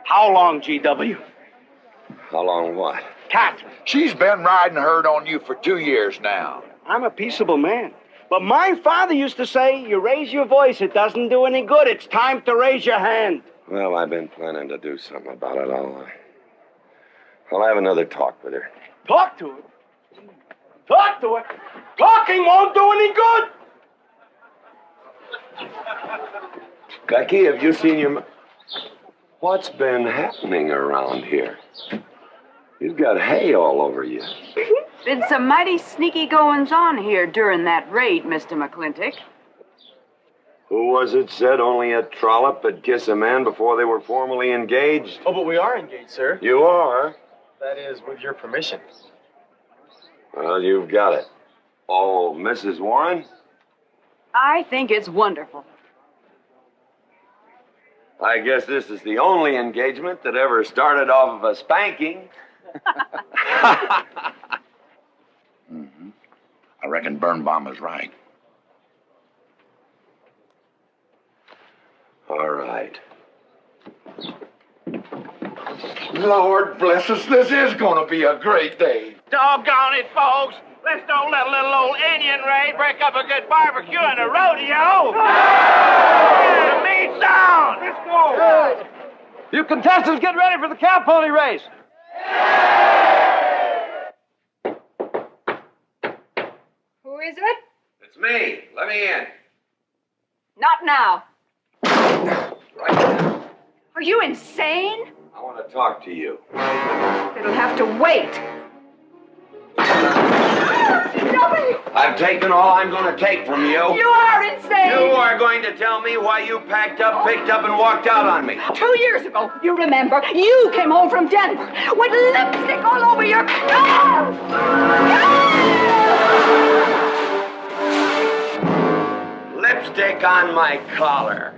How long, GW? How long what? Catherine. She's been riding herd on you for 2 years now. I'm a peaceable man. But my father used to say, you raise your voice, it doesn't do any good. It's time to raise your hand. Well, I've been planning to do something about it. I'll have another talk with her. Talk to her? Talk to her. Talking won't do any good. Becky, have you seen your... What's been happening around here? You've got hay all over you. Been some mighty sneaky goings-on here during that raid, Mr. McLintock. Who was it said only a trollop would kiss a man before they were formally engaged? Oh, but we are engaged, sir. You are? That is, with your permission. Well, you've got it. Oh, Mrs. Warren? I think it's wonderful. I guess this is the only engagement that ever started off of a spanking. Mm-hmm. I reckon Birnbaum is right. All right. Lord bless us, this is going to be a great day. Doggone it, folks. Let's don't let a little old Indian raid break up a good barbecue and a rodeo. Yeah, meat down. Let's go. You contestants get ready for the cow pony race. Who is it? It's me. Let me in. Not now. Right now. Are you insane? I want to talk to you. It'll have to wait. Nobody! I've taken all I'm going to take from you. You are insane! You are going to tell me why you packed up, picked up, and walked out on me. 2 years ago, you remember, you came home from Denver with lipstick all over your clothes! Lipstick on my collar.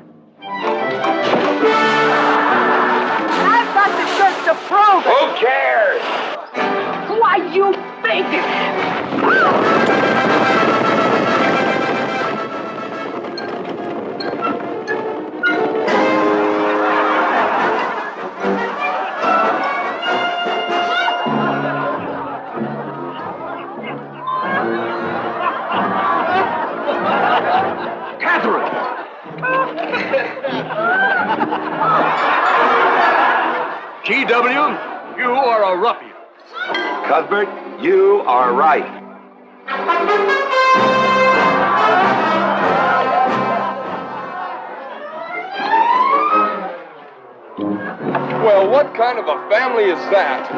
I've got the shirt to prove it! Who cares? Why, you big... G.W., you are a ruffian. Cuthbert, you are right. Well, what kind of a family is that?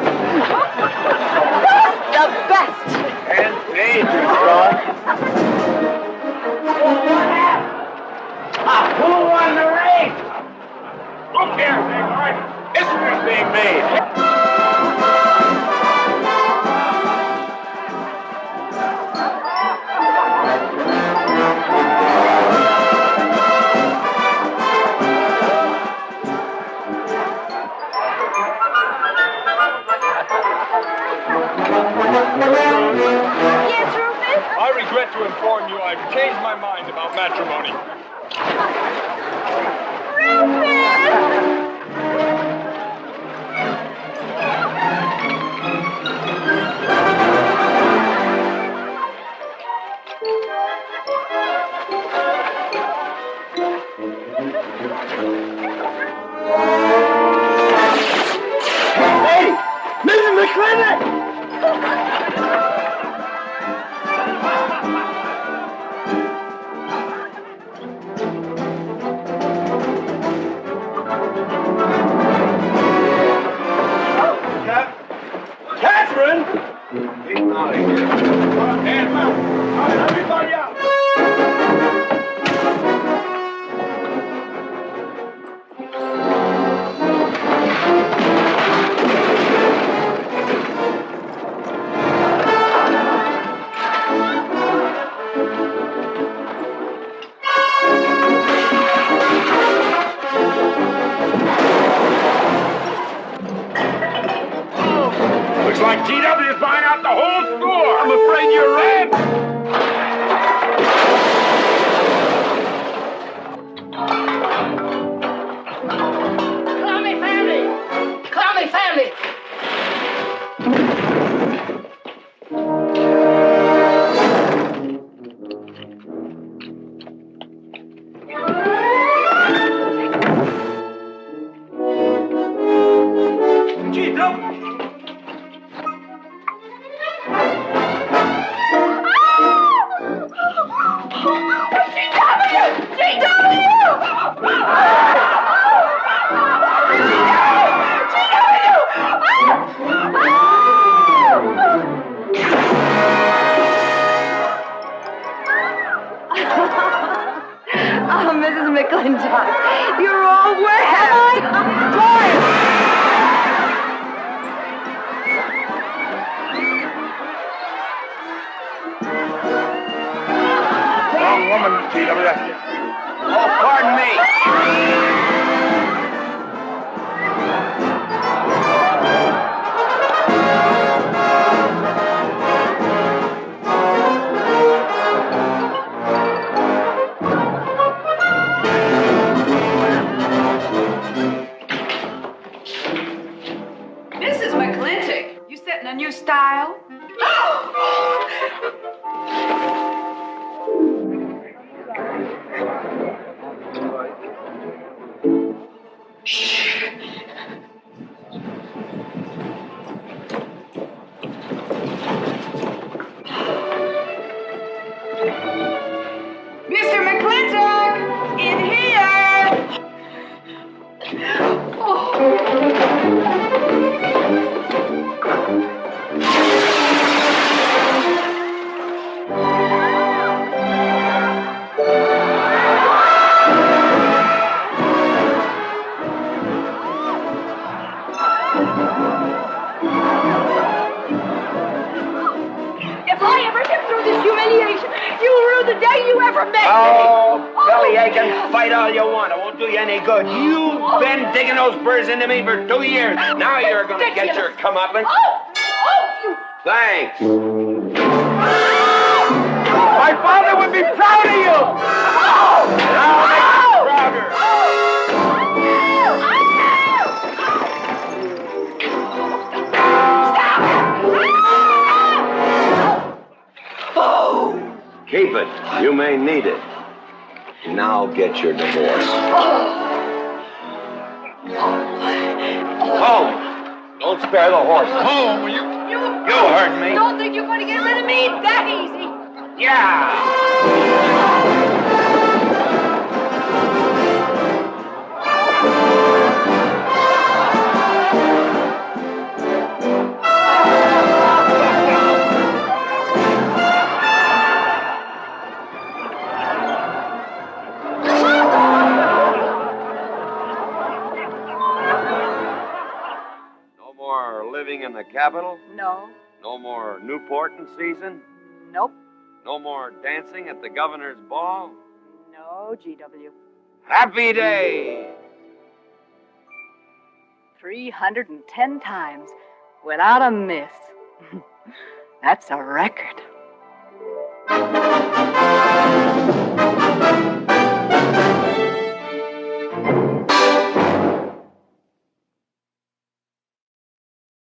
The best! And dangerous, Doc. Who won the race? Who cares, Big? History's being made. Yes, Rufus? I regret to inform you I've changed my mind about matrimony. Hey, Mrs. McLintock! Catherine! Get out of here. Hands up! Everybody out! Looks like T.W.'s buying out the whole store. I'm afraid you're right. McLintock. You're all wet. Wrong woman, G.W. Oh, pardon me. Mrs. McLintock, you setting a new style? Mr. McLintock, in here! If I ever get through this humiliation, you'll rue the day you ever met Oh, me. belly aching, fight all you want. It won't do you any good. You've been digging those burrs into me for 2 years. Now you're going to get your comeuppance. Thanks. My father would be proud of you! Now make him prouder. Keep it. You may need it. Now get your divorce. Home. Don't spare the horse. Home, you heard me. Don't think you're going to get rid of me that easy. Yeah. No more living in the capital? No. No more Newport in season? Nope. No more dancing at the governor's ball? No, GW. Happy day! 310 times without a miss. That's a record.